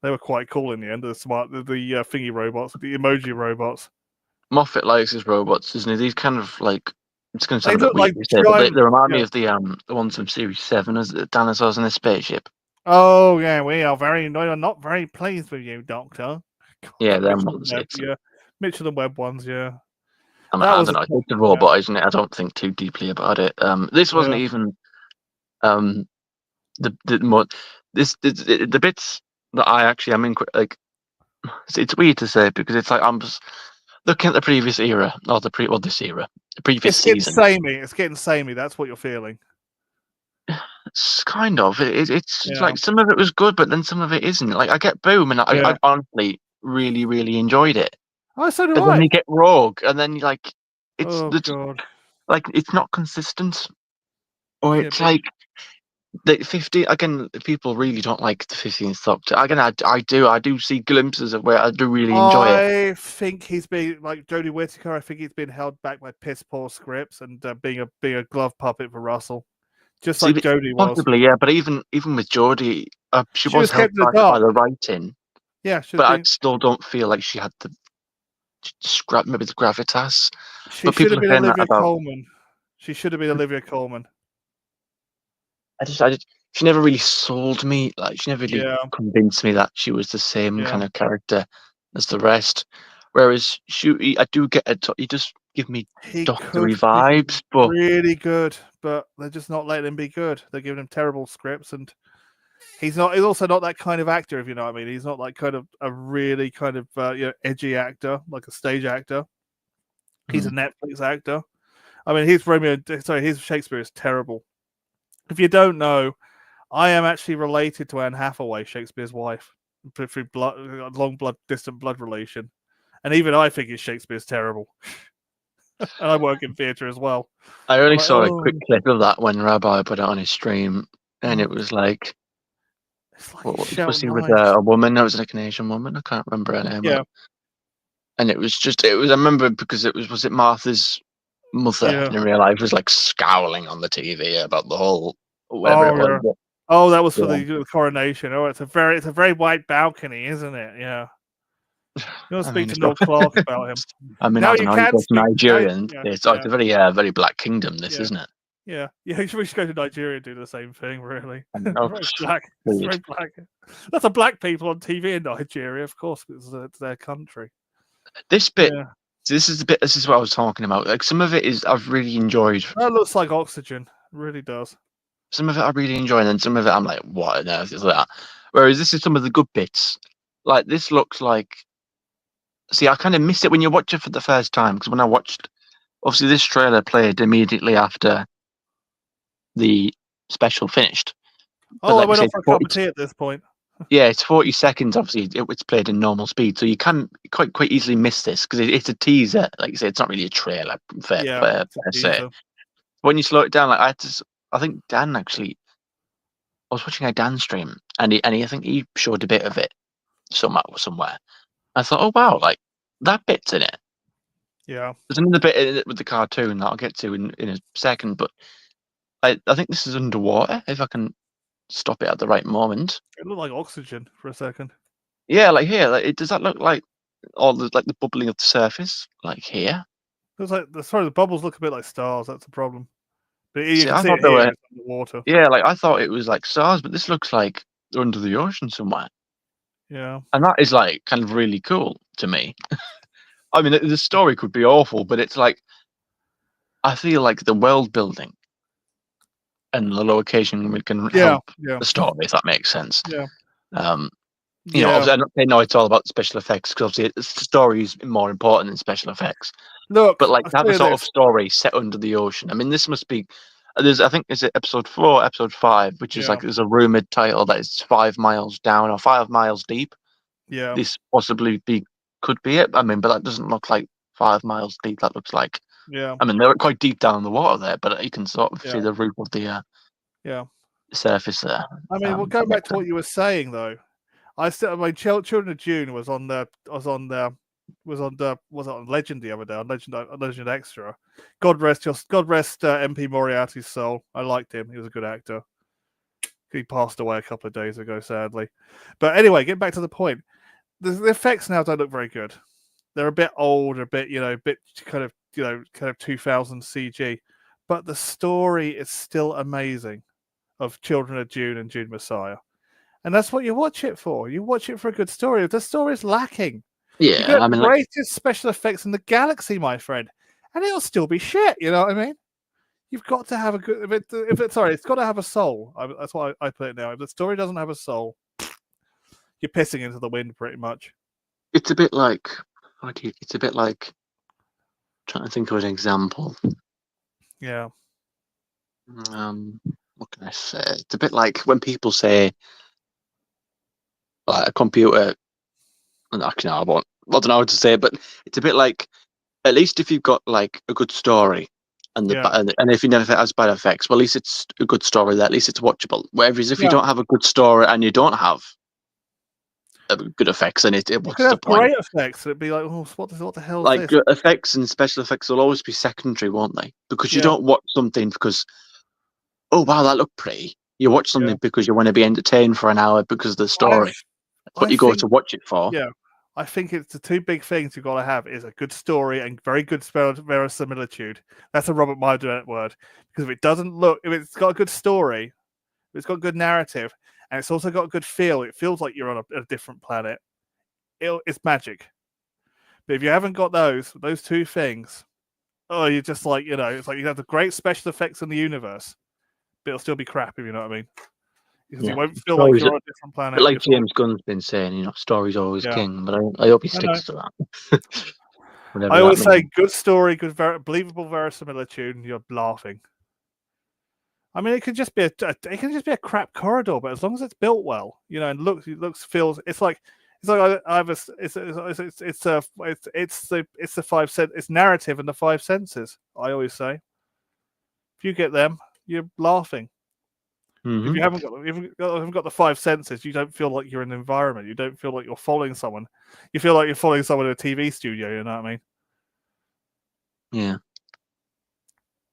They were quite cool in the end. The thingy robots, the emoji robots. Moffat likes his robots, isn't he? These kind of like, it's going to sound a bit weird to say, but they remind me of the ones from Series 7, as the dinosaurs in the spaceship. Oh yeah, we are not very pleased with you, Doctor. God, yeah, them ones. Mitchell and Webb ones, yeah. I don't know. It's a robot, isn't it? I don't think too deeply about it. This wasn't even the bits that I actually am in. Like, it's weird to say because it's like I'm just looking at the previous era or the previous season. It's getting samey. That's what you're feeling. It's kind of. It's like some of it was good, but then some of it isn't. Like I get Boom, and I honestly really, really enjoyed it. Oh, so do and then I. they get rogue, and then like Oh God. like it's not consistent, or Yeah, it's but like the 50 again. People really don't like the 15th Doctor. Again, I do see glimpses of where I do really enjoy it. I think he's been like Jodie Whittaker. I think he's been held back by piss poor scripts and being a glove puppet for Russell, just See, like Jodie was. possibly, yeah, but even with Geordie, she She was was held kept in the back by dark. the writing, Yeah, she was but I being. still don't feel like she had the scrap, maybe the gravitas. She But should people have are been saying that Olivia about. Colman. She should have been Olivia Colman. I just, she never really sold me. Like she never really Yeah, convinced me that she was the same yeah. kind of character as the rest. Whereas Shooty, I do get it. He just give me He Doctory could be vibes, but really good, but they're just not letting him be good. They're giving him terrible scripts, and he's not. He's also not that kind of actor, if you know what I mean. He's not like kind of a really kind of edgy actor, like a stage actor. He's a hmm, Netflix actor. I mean, his Romeo. Sorry, his Shakespeare is terrible. If you don't know, I am actually related to Anne Hathaway, Shakespeare's wife, through blood, long blood, distant blood relation. And even I think his Shakespeare's terrible. And I work in theatre as well. I I'm only like, saw a quick oh, clip of that when Rabbi put it on his stream, and it oh. was like, It's like what, he's was shouting he with lines. a woman? That was like an Asian woman. I can't remember her name. Yeah, And it was just, it was. I remember because was it Martha's mother yeah. in real life was like scowling on the TV about the whole whatever it Oh, was. yeah. Oh, that was for Yeah, the coronation. Oh, it's a very white balcony, isn't it? Yeah. You want to I speak mean, to it's Noel not. Clark about him. I mean, Now I don't you know. You can go to speak. Now, Nigeria, and yeah, it's yeah, a very black kingdom. This yeah. isn't it? Yeah, yeah. We should go to Nigeria and do the same thing. Really, I mean, oh, very black. It's weird. very black. Lots of black people on TV in Nigeria, of course, because it's their country. This bit, Yeah, this is the bit. This is what I was talking about. Like some of it is I've really enjoyed. that looks like oxygen. It really does. Some of it I really enjoy, and then some of it I'm like, what on earth is that? Whereas this is some of the good bits. Like this looks like. See, I kind of miss it when you watch it for the first time because when I watched, obviously this trailer played immediately after the special finished. But Oh, I like you went say, off for a cup of tea at this point. yeah, it's 40 seconds. Obviously, it's played in normal speed, so you can quite easily miss this because it's a teaser. Like you say, it's not really a trailer Yeah, it's a per se. teaser. When you slow it down, like I think Dan actually, I was watching a Dan stream, and I think he showed a bit of it somewhere. I thought, oh wow, like that bit's in it. Yeah, There's another bit in it with the cartoon that I'll get to in a second, but I think this is underwater if I can stop it at the right moment. it looked like oxygen for a second. Yeah, like here, does that look like all the like the bubbling of the surface, like here? It was like the bubbles look a bit like stars. That's the problem. But you See, can I see thought it they here. were, It's underwater. yeah, like I thought it was like stars, but this looks like they're under the ocean somewhere, Yeah, and that is like kind of really cool to me. I mean, the story could be awful, but it's like I feel like the world building and the location can yeah, help yeah, the story, if that makes sense. yeah, Um, yeah. obviously, I don't know it's all about special effects because obviously the story is more important than special effects. But Look, like I'll to have tell a you sort of this. story set under the ocean. I mean, this must be. I think is it episode 4, episode 5, which is Yeah, like there's a rumored title that is 5 miles down or 5 miles deep. yeah, This possibly could be it. I mean, but that doesn't look like 5 miles deep. That looks like. yeah, I mean, they're quite deep down in the water there, but you can sort of see yeah, the roof of the yeah. surface there. I mean, well, That going back makes to what sense. you were saying though, I still my Children of June was it on Legend the other day on Legend Extra. God rest MP Moriarty's soul. I liked him. He was a good actor. He passed away a couple of days ago, sadly. But anyway, getting back to the point, the effects now don't look very good. They're a bit old, a bit a bit kind of 2000 CG, but the story is still amazing of Children of June and June Messiah. And that's what you watch it for. You watch it for a good story. If the story is lacking, you Yeah, get I the mean, like greatest special effects in the galaxy, my friend, and it'll still be shit. You know what I mean? You've got to have a good. If it's sorry, it's got to have a soul. That's why I put it now. If the story doesn't have a soul, you're pissing into the wind, pretty much. it's a bit like. It's a bit like trying to think of an example. Yeah, What can I say? It's a bit like when people say like a computer. And actually, no, I won't. I don't know how to say it, but it's a bit like, at least if you've got like a good story and and if you never has bad effects, well, at least it's a good story. At least it's watchable. Whereas if you don't have a good story and you don't have good effects, then You what's could the have point? great effects. It'd be like, oh, what the hell is Like this? effects and special effects will always be secondary, won't they? Because you Yeah, don't watch something because, oh wow, that looked pretty. You watch yeah. something because you want to be entertained for an hour because of the story. That's what I you go think, to watch it for. yeah, I think it's the two big things you've got to have is a good story and very good verisimilitude. That's a Robert Mylder word. Because if it's got a good story, if it's got a good narrative, and it's also got a good feel, it feels like you're on a different planet. It's magic. But if you haven't got those two things, oh, you're just like, it's like you have the great special effects in the universe, but it'll still be crap, if you know what I mean. Because you Yeah, won't feel like stories. you're on a different But planet. like You feel like, James Gunn's been saying, story's always yeah, king. But I hope he I know. sticks to that. I Whatever that always say means. good story, good, believable verisimilitude, and you're laughing. I mean, it could just be a crap corridor, but as long as it's built well, and feels, it's like I have a, it's the it's narrative and the five senses. I always say, if you get them, you're laughing. If Hmm. you haven't got the five senses, you don't feel like you're in an environment. You don't feel like you're following someone. You feel like you're following someone in a TV studio. You know what I mean? Yeah.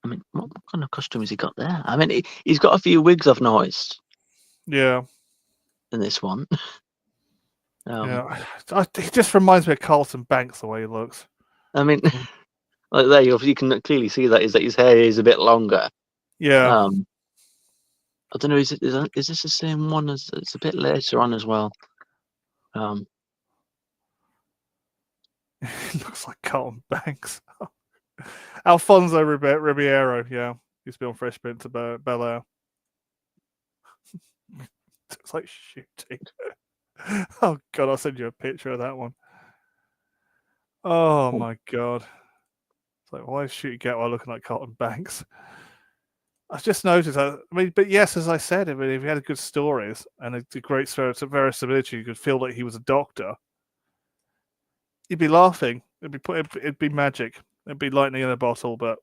I mean, what kind of costume has he got there? I mean, he's got a few wigs I've noticed Yeah, in this one. yeah. It just reminds me of Carlton Banks the way he looks. I mean, like there you can clearly see that his hair is a bit longer. Yeah, I don't know. Is this the same one as it's a bit later on as well? Um, he looks like Carlton Banks. Alfonso Ribeiro. Yeah, used to be on Fresh Prince of Bel Air. It's like shooting. Oh god, I'll send you a picture of that one. Oh my god. It's like, why is Shooty Gatwa looking like Carlton Banks? I've just noticed. But yes, as I said, if he had good stories and a great verisimilitude, you could feel that he was a doctor. You'd be laughing. It'd be magic. It'd be lightning in a bottle. But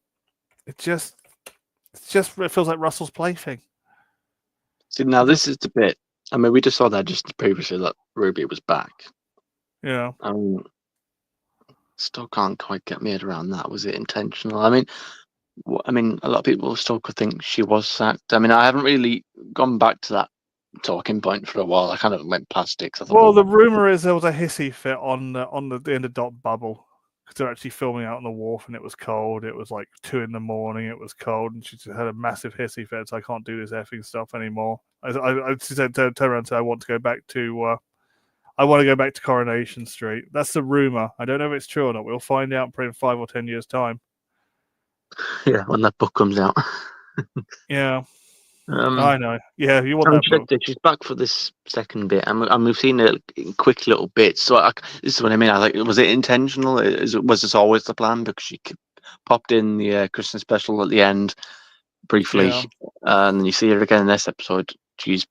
it feels like Russell's plaything. see, now this is the bit. I mean, we just saw that just previously that Ruby was back. Yeah. Still can't quite get my head around that. Was it intentional? I mean, a lot of people still could think she was sacked. I mean, I haven't really gone back to that talking point for a while. I kind of went past it. 'Cause I thought, Well, the rumor is there was a hissy fit on the end of Dot Bubble because they're actually filming out on the wharf and it was cold. It was like 2 a.m. It was cold, and she just had a massive hissy fit. So I can't do this effing stuff anymore. She said, turn around and say, I want to go back to Coronation Street. That's the rumor. I don't know if it's true or not. We'll find out in 5 or 10 years' time. yeah, when that book comes out. Yeah, I know. Yeah, you want I mean, that book. she's back for this second bit, and we've seen it in quick little bits. So this is what I mean. I think, was it intentional? Was this always the plan? Because she popped in the Christmas special at the end briefly, Yeah. and then you see her again in this episode. She's,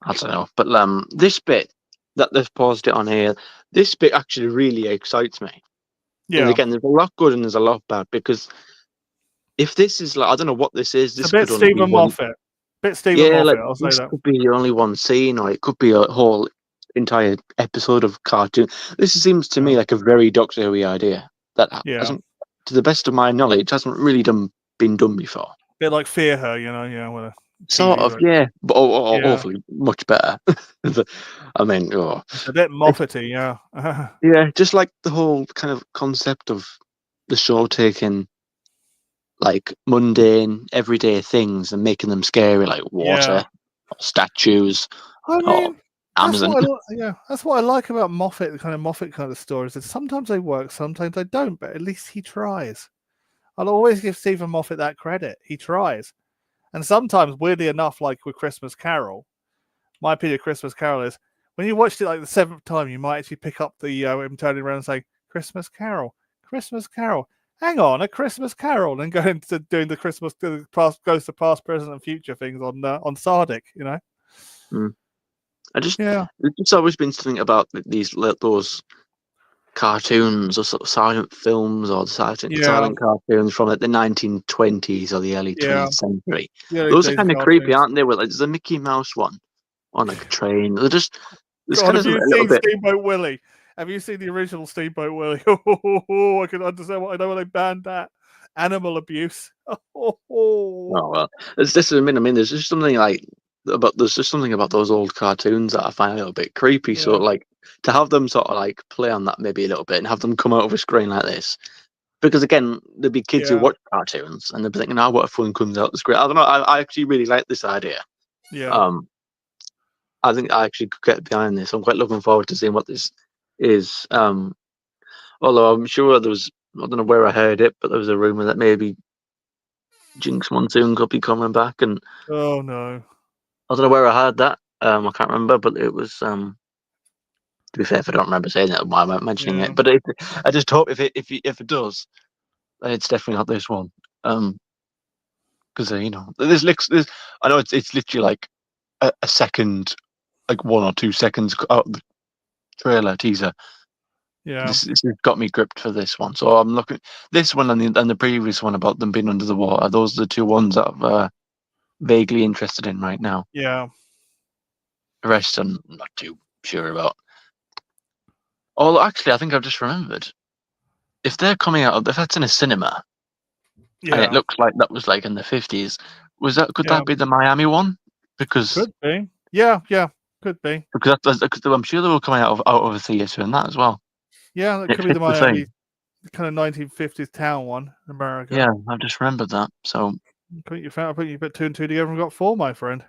I don't know, but this bit that they've paused it on here, this bit actually really excites me. And Yeah. again, there's a lot good and there's a lot bad, because if this is like, I don't know what this is. It's a This bit could only be Stephen one. Moffat. Bit Stephen Yeah, like Moffat, I'll say this that. could be only one scene, or it could be a whole entire episode of cartoon. This seems to me like a very Doctor Who idea that hasn't, to the best of my knowledge, hasn't really been done before. Bit like Fear Her, yeah, with a Sort of, yeah, but awfully much better. I mean, it's a bit Moffat-y, yeah. Yeah, just like the whole kind of concept of the show taking like mundane, everyday things and making them scary, like water, or statues, I or mean, Amazon. that's what I like about Moffat, the kind of Moffat kind of stories. Is sometimes they work, sometimes they don't, but at least he tries. I'll always give Stephen Moffat that credit. He tries. And sometimes, weirdly enough, like with Christmas Carol, my opinion of Christmas Carol is when you watched it like the 7th time, you might actually pick up the him turning around and saying, Christmas Carol, Christmas Carol. Hang on, a Christmas Carol, and go into doing the Christmas goes to past, present, and future things on Sardic, It's just always been something about those cartoons or sort of silent films or Yeah, silent cartoons from like the 1920s or the early yeah, 20th century. the early Those are days of kind of creepy, cartoons. aren't they? Well, like, there's a Mickey Mouse one on like a train. They're just there's God, kind have of a you little seen bit. Steamboat Willie? Have you seen the original Steamboat Willie? I can understand why I know why they banned that. Animal abuse. Oh well, it's just I mean, there's just something like there's just something about those old cartoons that I find a little bit creepy. So Yeah, like to have them sort of like play on that maybe a little bit and have them come out of a screen like this. Because again, there'd be kids who yeah, watch cartoons and they'd be thinking, "Oh, what fun comes out the screen." I don't know. I actually really like this idea. yeah, Um, I think I actually could get behind this. I'm quite looking forward to seeing what this is. Although I'm sure I don't know where I heard it, but there was a rumor that maybe Jinx Monsoon could be coming back, and Oh no. I don't know where I heard that. I can't remember, but it was. To be fair, if I don't remember saying it, why am I mentioning Yeah, it? But I just hope if it does, then it's definitely not this one. Because there's I know it's literally like a second, like 1 or 2 seconds out of the trailer teaser. yeah, This has got me gripped for this one. So I'm looking this one and the previous one about them being under the water. Those are the two ones that I'm vaguely interested in right now. yeah, The rest I'm not too sure about. Oh, actually, I think I've just remembered. If they're coming out of if that's in a cinema and it yeah, looks like that was like in the 50s, could yeah. that be the Miami one? Because Could be. Yeah, yeah, could be. because I'm sure they were coming out of a theater and that as well. Yeah, that It could be the fits the Miami theme. kind of 1950s town one in America. Yeah, I've just remembered that. So I think you put two and two together and got four, my friend.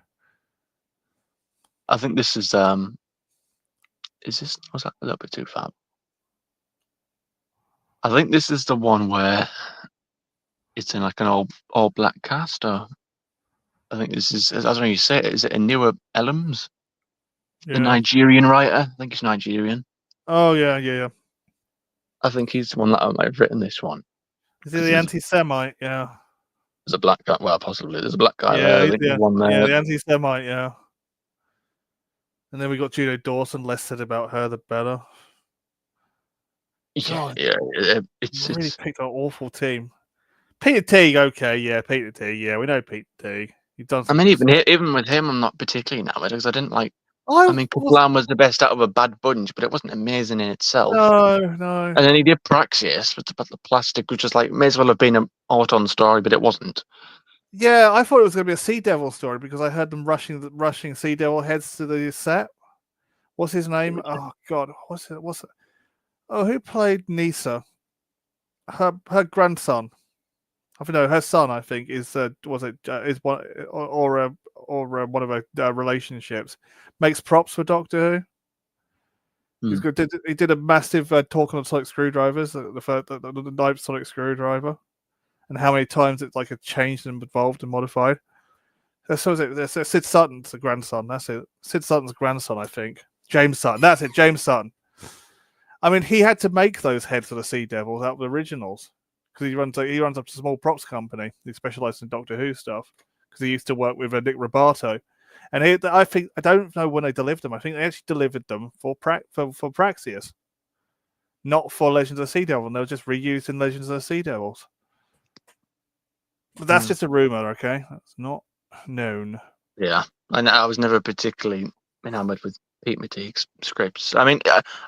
I think this is this was that a little bit too far? I think this is the one where it's in like an all black cast, or I think this is I don't know how you say it. Is it a newer Elms, the Yeah. Nigerian writer? I think he's Nigerian. Oh yeah, yeah, yeah. I think he's the one that might have written this one Is he because the anti-Semite? Yeah. there's a black guy. Well, possibly there's a black guy there. Yeah, I think there's yeah, one yeah, there. the anti-Semite, yeah. And then we got Juno Dawson. Less said about her, the better. Yeah, God, yeah. really It's. picked an awful team. Peter Teague, okay, yeah, Peter Teague, yeah, we know Peter Teague. He's done I some mean, good stuff. even with him, I'm not particularly enamored because I didn't like. I I mean, was Kaplan was the best out of a bad bunch, but it wasn't amazing in itself. no, no. And then he did Praxeus, but the plastic was just like may as well have been an Auton story, but it wasn't. Yeah, I thought it was going to be a Sea Devil story because I heard them rushing Sea Devil heads to the set. What's his name? Oh God, what's it? What's it? Oh, who played Nisa? Her grandson. I don't know. Her son, I think, is was it is one or one of her relationships. Makes props for Doctor Who. Hmm. He did a massive talk on sonic screwdrivers, the ninth sonic screwdriver, and how many times it's like changed and evolved and modified. So is it? Sid Sutton's the grandson. That's it. Sid Sutton's grandson, I think. James Sutton. That's it. James Sutton. I mean, he had to make those heads for the Sea Devils out of the originals because he runs up a small props company. He specializes in Doctor Who stuff because he used to work with Nick Robato. And I don't know when they delivered them. I think they actually delivered them for Praxeus, not for Legends of the Sea Devil. And they were just reused in Legends of the Sea Devils. But that's just a rumor, okay? That's not known. Yeah, and I was never particularly enamored with Pete McTeague's scripts. I mean,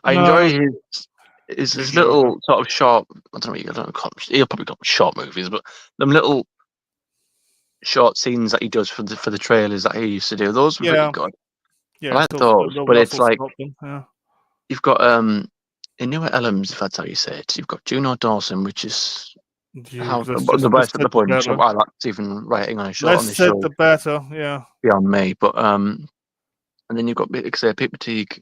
I enjoy No, his mediocre. little sort of short. I don't know. I don't know. He'll probably call them short movies, but them little short scenes that he does for the trailers that he used to do. Those were pretty Yeah, good. I yeah. like Still, those, but it's Russell like Stockton. Yeah, you've got in newer Elms, if that's how you say it. You've got Juno Dawson, which is how the just best at said the the punch. better. I like even writing Less on the said show the better. Yeah, beyond me, but and then you've got like I say Pete McTeague.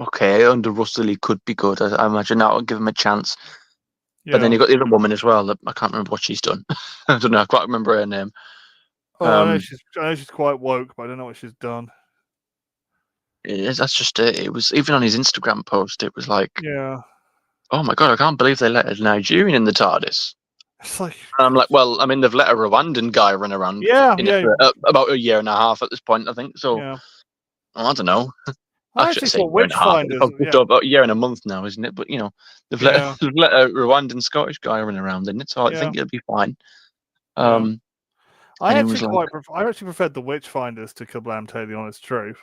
Okay, under Russell he could be good. I imagine that will give him a chance. But then yeah. you've got the other woman as well. I can't remember what she's done. I don't know. I can't remember her name. Oh, I know she's quite woke, but I don't know what she's done. That's just it. It was even on his Instagram post. It was like, Yeah, oh my god, I can't believe they let a Nigerian in the TARDIS. it's like, And I'm like, well, I mean, they've let a Rwandan guy run around yeah, in it yeah, for about a year and a half at this point, I think. So yeah. I don't know. I Actually, I actually say thought year and a half. It's Witchfinders. probably Yeah, about a year and a month now, isn't it? But they've let yeah, they've let a Rwandan Scottish guy run around in it, so I yeah, think it'll be fine. yeah. And he was like, I actually preferred the Witchfinders to Kablam, tell you the honest truth.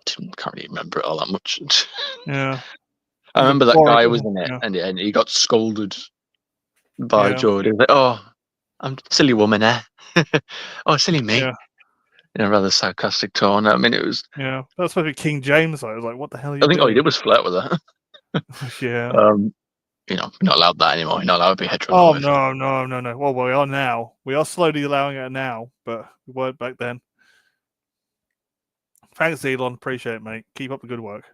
can't really remember it all that much. Yeah, I it was a remember that guy was boring. in it, Yeah, and he got scolded by yeah, Geordie. He was like, "Oh, I'm a silly woman, eh? Oh, silly me." yeah, In a rather sarcastic tone. I mean, it was. yeah. That was supposed to be King James. Though. I was like, what the hell are I you think all he doing? did was flirt with her. Yeah. You're not allowed that anymore. You're not allowed to be Oh heteronormative. no, no, no, no. Well, we are now. We are slowly allowing it now, but we weren't back then. Thanks, Elon. Appreciate it, mate. Keep up the good work.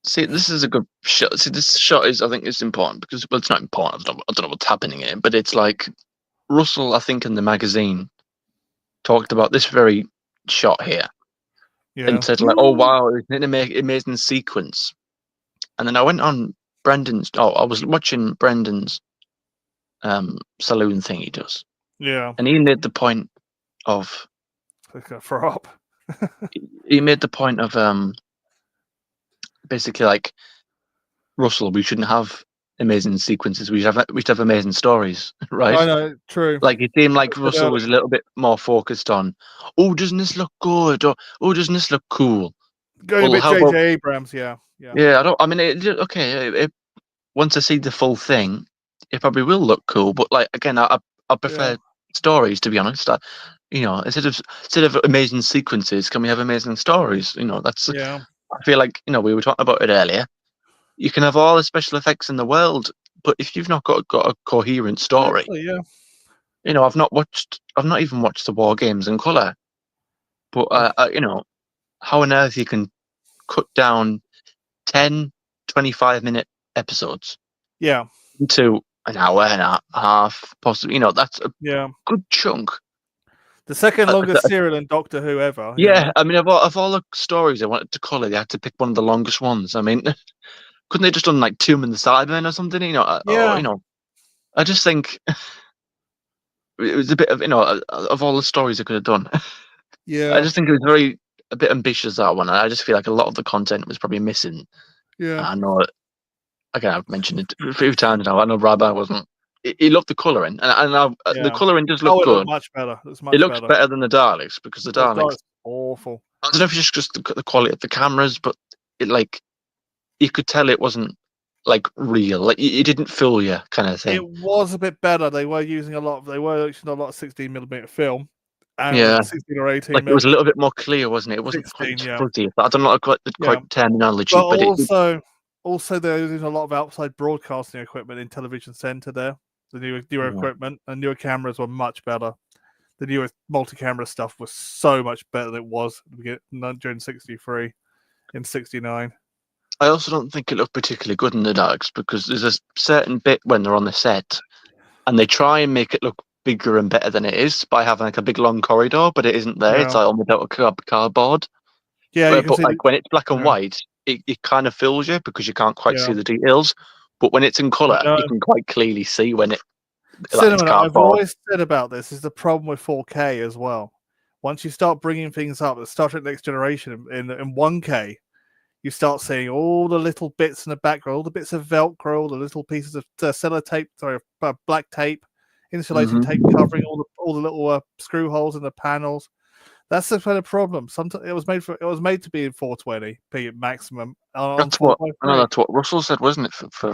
See, this is a good shot. See, this shot is, I think, it's important because, well, it's not important. I don't know what's happening in it, but it's like Russell, I think, in the magazine talked about this very shot here Yeah. and said like, "Oh wow, it's an amazing sequence." And then I went on Brendan's. Oh, I was watching Brendan's saloon thing he does, Yeah. and he made the point of It's gonna throw up. he made the point of basically like Russell, we shouldn't have amazing sequences. We should have amazing stories, right? I know. True. Like it seemed like Said Russell earlier. was a little bit more focused on, oh, doesn't this look good? Or oh, doesn't this look cool? Going a Well, bit how about JJ Abrams. Yeah. Yeah. yeah? I don't. I mean, okay. Once I see the full thing, it probably will look cool. But like again, I Yeah. prefer stories to be honest. Instead of amazing sequences, can we have amazing stories? That's. Yeah. I feel like we were talking about it earlier. You can have all the special effects in the world, but if you've not got a coherent story, Exactly. Yeah. I've not even watched the War Games in color. But how on earth you can cut down 10, 25-minute episodes Yeah. into an hour and a half, possibly. That's a Yeah. good chunk. The second Uh, longest serial in Doctor Who ever. yeah, I mean, of all the stories they wanted to color, they had to pick one of the longest ones. I mean, couldn't they just done like Tomb and the Cybermen or something? Yeah. I just think it was a bit of of all the stories they could have done. I Yeah. just think it was a bit ambitious, that one. I just feel like a lot of the content was probably missing. Yeah. I know, again, I've mentioned it a few times now. I know Rabbi wasn't. He loved the colouring, and the Yeah. colouring does look Oh, it looked good. much better. It was It much looks better. better than the Daleks because the Oh, Daleks. it's awful. I don't know if it's just the quality of the cameras, but it like you could tell it wasn't like real. Like it didn't fool you, kind of It thing. was a bit better. They were using a lot of 16mm film, and was Yeah, it 16 or 18 like it mil? was a little bit more clear, wasn't it? It wasn't quite 16, as yeah, fuzzy. I don't know quite the yeah. terminology, But but also they're using a lot of outside broadcasting equipment in Television Centre. There, the newer yeah. equipment and newer cameras were much better. The newer multi-camera stuff was so much better than it was during '63 in '69. I also don't think it looked particularly good in the Daleks because there's a certain bit when they're on the set and they try and make it look bigger and better than it is by having like a big long corridor, but it isn't there. It's Yeah, like almost out of cardboard. yeah, you But, can but see. like when it's black and Yeah, white, it kind of fools you because you can't quite see yeah. the details. But when it's in I color, you know. can quite clearly see when it's Cinema, I've cardboard. always said about this is the problem with 4K as well. Once you start bringing things up, Star Trek Next Generation in 1K, you start seeing all the little bits in the background, all the bits of Velcro, all the little pieces of sellotape, black tape, insulating tape Hmm. covering all the little screw holes in the panels. That's the kind of problem. Sometimes it was made to be in 420p maximum on That's what I know. 4x3. That's what Russell said, wasn't it? For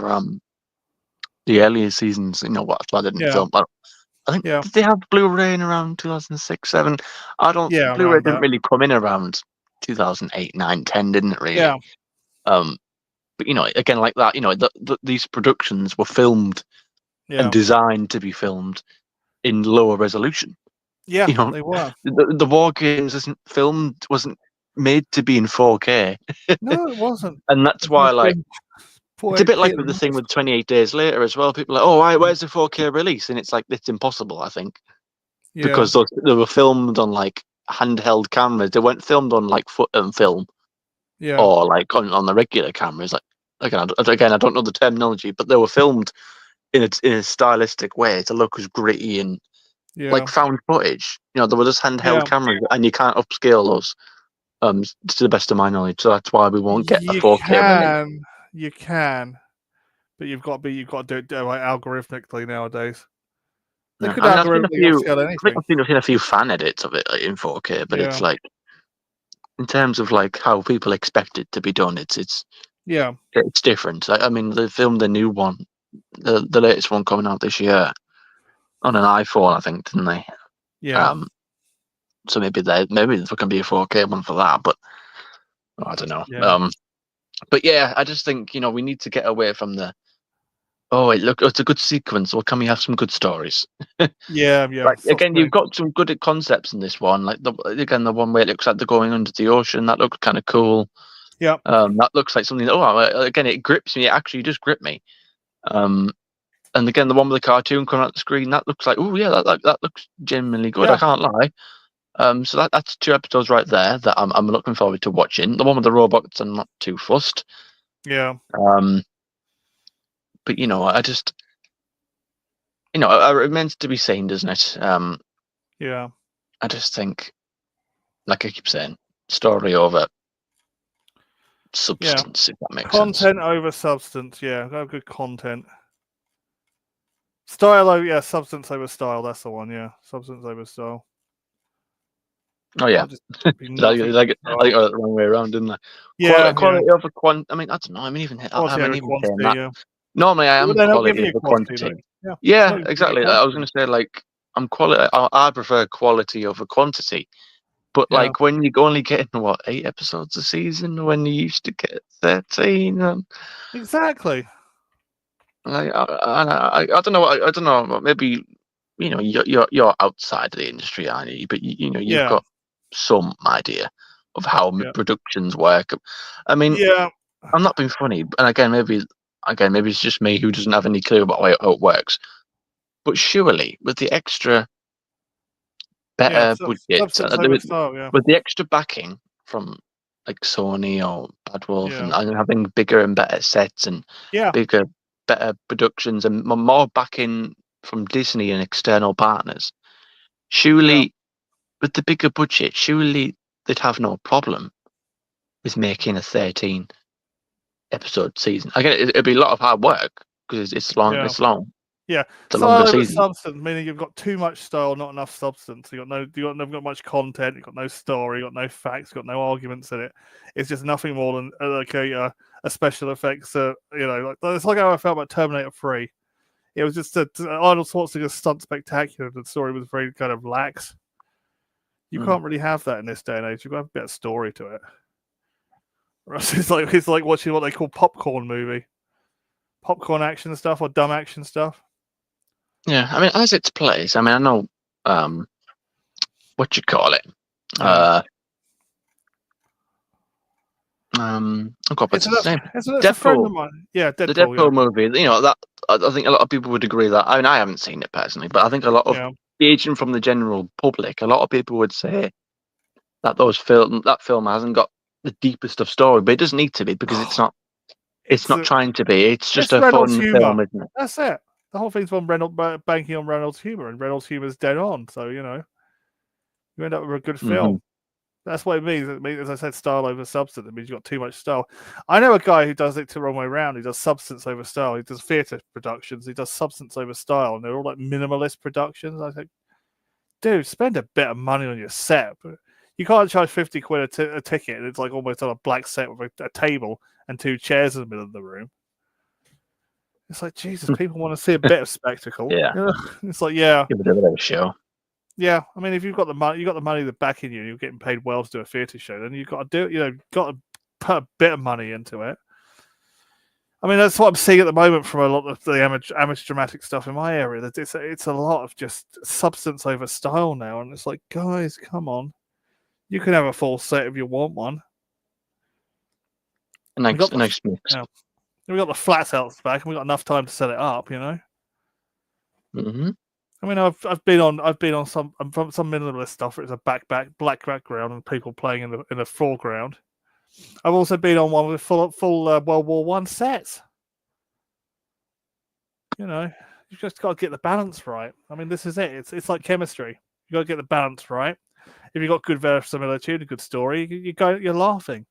the earlier seasons, what I didn't Yeah, film. I think yeah, did they have Blu-ray in around 2006, 7? I don't. yeah, Blu-ray around didn't that. really come in around 2008, 9, 10, didn't it really? Yeah, Um, but again, like that, these productions were filmed and yeah, designed to be filmed in lower resolution. yeah, You know, they were. the War Games wasn't made to be in 4K, No, it wasn't. and that's It's meant why to be like. in It's a bit 480p like at the with the thing most. with 28 Days Later as well. People are like, oh, where's the 4K release? And it's like, it's impossible, I think, Yeah, because they were filmed on like handheld cameras. They weren't filmed on like foot and film yeah, or like on the regular cameras. Like, again, I don't know the terminology, but they were filmed in a stylistic way to look as gritty and Yeah. like found footage. There were just handheld Yeah. cameras, and you can't upscale those. To the best of my knowledge, so that's why we won't get a 4K release. You can, but you've got to do it like algorithmically nowadays. They Yeah. could I mean, I've seen a algorithmically few. upscale I think anything. I've seen a few fan edits of it, like, in 4K, but it's Yeah. like, in terms of like how people expect it to be done, Yeah. it's different. I mean, they filmed the new one, the latest one coming out this year on an iPhone, I think, didn't they? Yeah. So maybe there can be a 4K one for that, but I don't know. Yeah. But yeah, I just think we need to get away from the, oh, look, it's a good sequence. Well, can we have some good stories? Yeah. Yeah. Like, Stop again, you've spending. got some good concepts in this one. Like the one where it looks like they're going under the ocean. That looks kind of cool. Yeah. That looks like something. Again, it grips me. It actually does grip me. And again, the one with the cartoon coming out the screen, that looks like, oh yeah, that looks genuinely good. I Yeah. can't lie. So that's 2 episodes right there that I'm looking forward to watching. The one with the robots, I'm not too fussed. Yeah. But I just, it remains to be seen, doesn't it? Yeah. I just think, like I keep saying, story over substance, if that makes sense. Content over substance. Yeah. Have good content. Style over substance over style. That's the one. Yeah. Substance over style. Oh yeah, Just be like nothing. it the wrong way around, didn't I? Yeah. Quality over quantity. I mean, I don't know. I mean, even Quality over even saying quantity. that. Yeah. Normally, I Well, am they're not quality giving you over quantity quantity. though. Yeah. Yeah, Not even giving you exactly. I was going quantity. to say, like, I'm quality. I prefer quality over quantity. But Yeah. like when you're only getting 8 episodes a season when you used to get 13, Exactly. I don't know. I don't know. Maybe you're outside of the industry, aren't you? But you've Yeah. got some idea of how Yeah. productions work. I mean, Yeah. I'm not being funny, and maybe it's just me who doesn't have any clue about how it works. But surely, with the extra Yeah. better budget, Substance over style. Yeah. with the extra backing from like Sony or Bad Wolf, Yeah. and having bigger and better sets and Yeah. bigger, better productions, and more backing from Disney and external partners, Yeah. surely with the bigger budget, surely they'd have no problem with making a 13 episode season. Again, it'd be a lot of hard work because it's long. Yeah. It's long. Yeah. The longer Style over season. substance, meaning you've got too much style, not enough substance. You've got much content. You've got no story. You've got no facts. You've got no arguments in it. It's just nothing more than like a special effects. It's like how I felt about Terminator 3. It was just Arnold Schwarzenegger stunt spectacular. The story was very kind of lax. You can't really have that in this day and age. You've got to have a bit of story to it. It's like watching what they call popcorn movie, popcorn action stuff or dumb action stuff. Yeah, I mean, as its place. I mean, I know what you call it. Yeah. Oh God, what's his name? It's a friend of Deadpool. mine. Yeah, The Deadpool. Deadpool movie. That I think a lot of people would agree that. I mean, I haven't seen it personally, but I think a lot of Yeah. gauging from the general public, a lot of people would say that that film hasn't got the deepest of story, but it doesn't need to be because it's not. It's not trying to be. It's just a Reynolds' fun humor. film, isn't it? That's it. The whole thing's on banking on Reynolds' humor, and Reynolds' humor's dead on. So you end up with a good film. That's what it means. It means, as I said, style over substance. It means you've got too much style. I know a guy who does it the wrong way around. He does substance over style. He does theatre productions. He does substance over style, and they're all like minimalist productions. I think, dude, spend a bit of money on your set. But you can't charge 50 quid a ticket, and it's like almost on a black set with a table and 2 chairs in the middle of the room. It's like, Jesus, people want to see a bit of spectacle. Yeah. It's like, yeah. Give it a bit of a show. Yeah, I mean, if you've got the money, that backing you, you're getting paid well to do a theatre show, then you've got to got to put a bit of money into it. I mean, that's what I'm seeing at the moment from a lot of the amateur dramatic stuff in my area. That it's a lot of just substance over style now, and it's like, guys, come on, you can have a full set if you want one. A nice mix. Yeah. We got the flat outs back, and we got enough time to set it up. Mm-hmm. I mean, I've been on some minimalist stuff where it's a black background and people playing in the foreground. I've also been on one with full World War One sets. You've just got to get the balance right. I mean, this is it. It's like chemistry. You got to get the balance right. If you've got good verisimilitude, a good story, you're laughing.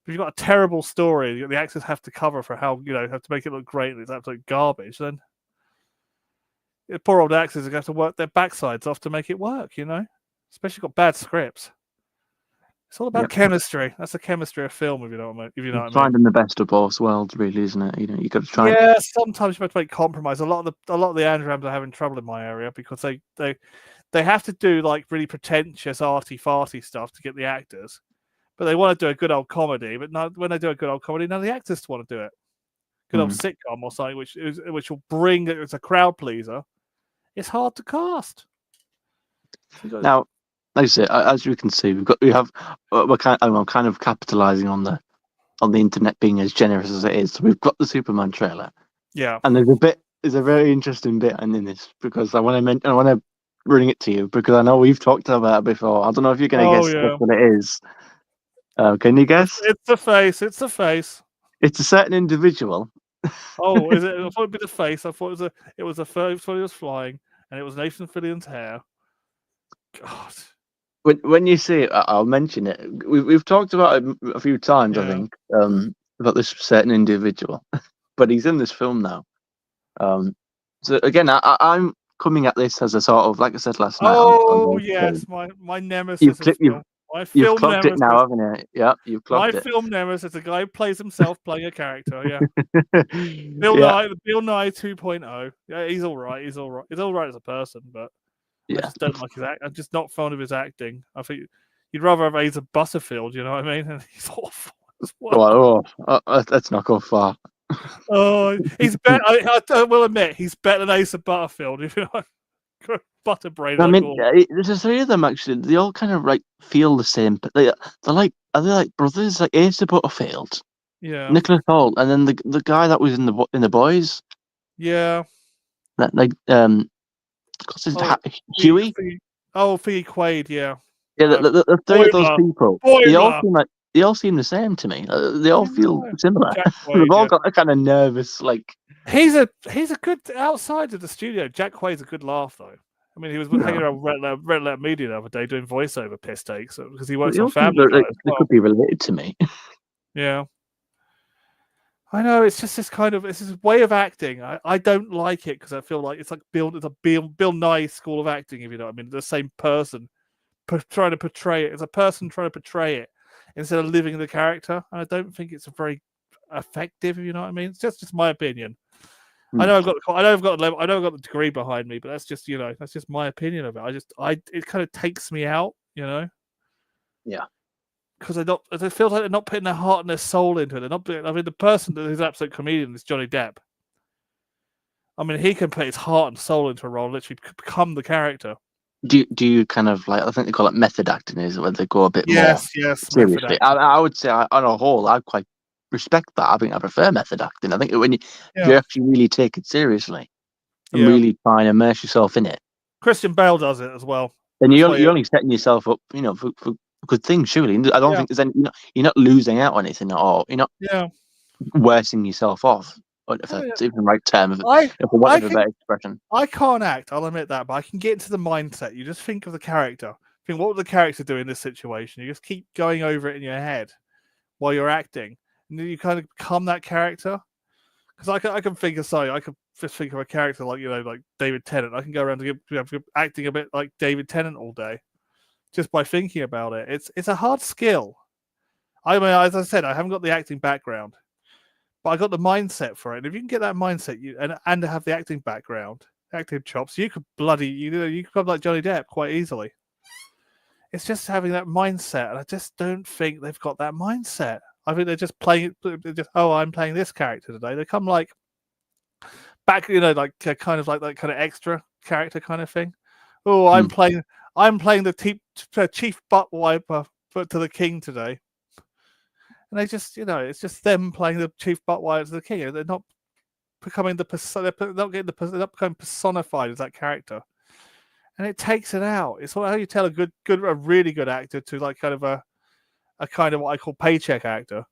If you've got a terrible story, the actors have to cover for how have to make it look great, and it's absolute garbage. Then the poor old actors are going to have to work their backsides off to make it work. Especially got bad scripts. It's all about chemistry. That's the chemistry of film, if you know what I mean. If you know what I mean. Finding the best of both worlds, really, isn't it? You got to try. Yeah, sometimes you have to make compromise. A lot of the Andrams are having trouble in my area because they have to do like really pretentious arty farty stuff to get the actors, but they want to do a good old comedy. But when they do a good old comedy, none of the actors want to do it. Good old sitcom or something, which will bring it as a crowd pleaser. It's hard to cast. Now, like I say, as you can see, we're kind of capitalizing on the internet being as generous as it is. So we've got the Superman trailer. Yeah, and there's a very interesting bit in this because I want to bring it to you because I know we've talked about it before. I don't know if you're going to guess what it is. Can you guess? It's the face. It's the face. It's a certain individual. Oh, is it? I thought it'd be the face. I thought it was a face when he was flying, and it was Nathan Fillion's hair. God. When you see it, I'll mention it. We've talked about it a few times, I think, about this certain individual, but he's in this film now. So again, I'm coming at this as a sort of, like I said last night. Oh yes, my nemesis. You've clocked it now, haven't you? Yeah, you've clocked it. My film nemesis, a guy who plays himself playing a character. Yeah, Bill Nye 2.0. Yeah, he's all right. He's all right. He's all right as a person, but I just don't like his act. I'm just not fond of his acting. I think you'd rather have Asa Butterfield. You know what I mean? And he's awful as well. Let's not go far. Oh, he's better. I will admit he's better than Asa Butterfield. If you know. Butterbrain. I mean, there's a three of them actually. They all kind of like feel the same, but are they like brothers? Like Asa Butterfield, Nicholas Hoult, and then the guy that was in the Boys. Yeah. That what's his Huey? Fee Quaid. Yeah. Yeah, the three of those people. They all seem the same to me. They all feel similar. They've all got a kind of nervous like. He's a good outside of the studio. Jack Quaid's a good laugh though. I mean, he was hanging around Red Letter Media the other day doing voiceover piss takes because he works on Family Guy. They could be related to me. Yeah, I know. It's just this way of acting. I don't like it because I feel like it's like Bill Nye school of acting. If you know what I mean, the same person trying to portray it. It's a person trying to portray it instead of living the character. And I don't think it's a very effective. If you know what I mean, it's just my opinion. I know I've got the degree behind me, but that's just my opinion of it. It kind of takes me out, Yeah. Because it feels like they're not putting their heart and their soul into it. The person that is an absolute comedian is Johnny Depp. I mean, he can put his heart and soul into a role, literally become the character. Do you kind of like? I think they call it method acting, is where they go a bit more. Yes, seriously. I would say, on a whole, I quite respect that. I think I prefer method acting. I think when you actually really take it seriously and really try and immerse yourself in it. Christian Bale does it as well. Then you're only setting yourself up, for good things. Surely, I don't think there's any. You're not losing out on anything at all. You're not worsening yourself off. If that's even the right term, for whatever better expression. I can't act. I'll admit that, but I can get into the mindset. You just think of the character. Think, what would the character do in this situation? You just keep going over it in your head while you're acting. And then you kind of become that character. Because I can think of something. I could just think of a character like David Tennant. I can go around acting a bit like David Tennant all day, just by thinking about it. It's a hard skill. I mean, as I said, I haven't got the acting background, but I got the mindset for it. And if you can get that mindset, and have the acting background, acting chops, you could you could become like Johnny Depp quite easily. It's just having that mindset, and I just don't think they've got that mindset. I think they're just playing it. I'm playing this character today. They come like back, like kind of like that kind of extra character kind of thing. Oh, I'm playing the chief butt wiper to the king today, and they just it's just them playing the chief butt wiper to the king. They're not becoming they're not becoming personified as that character, and it takes it out. It's how you tell a really good actor to like kind of a kind of what I call paycheck actor.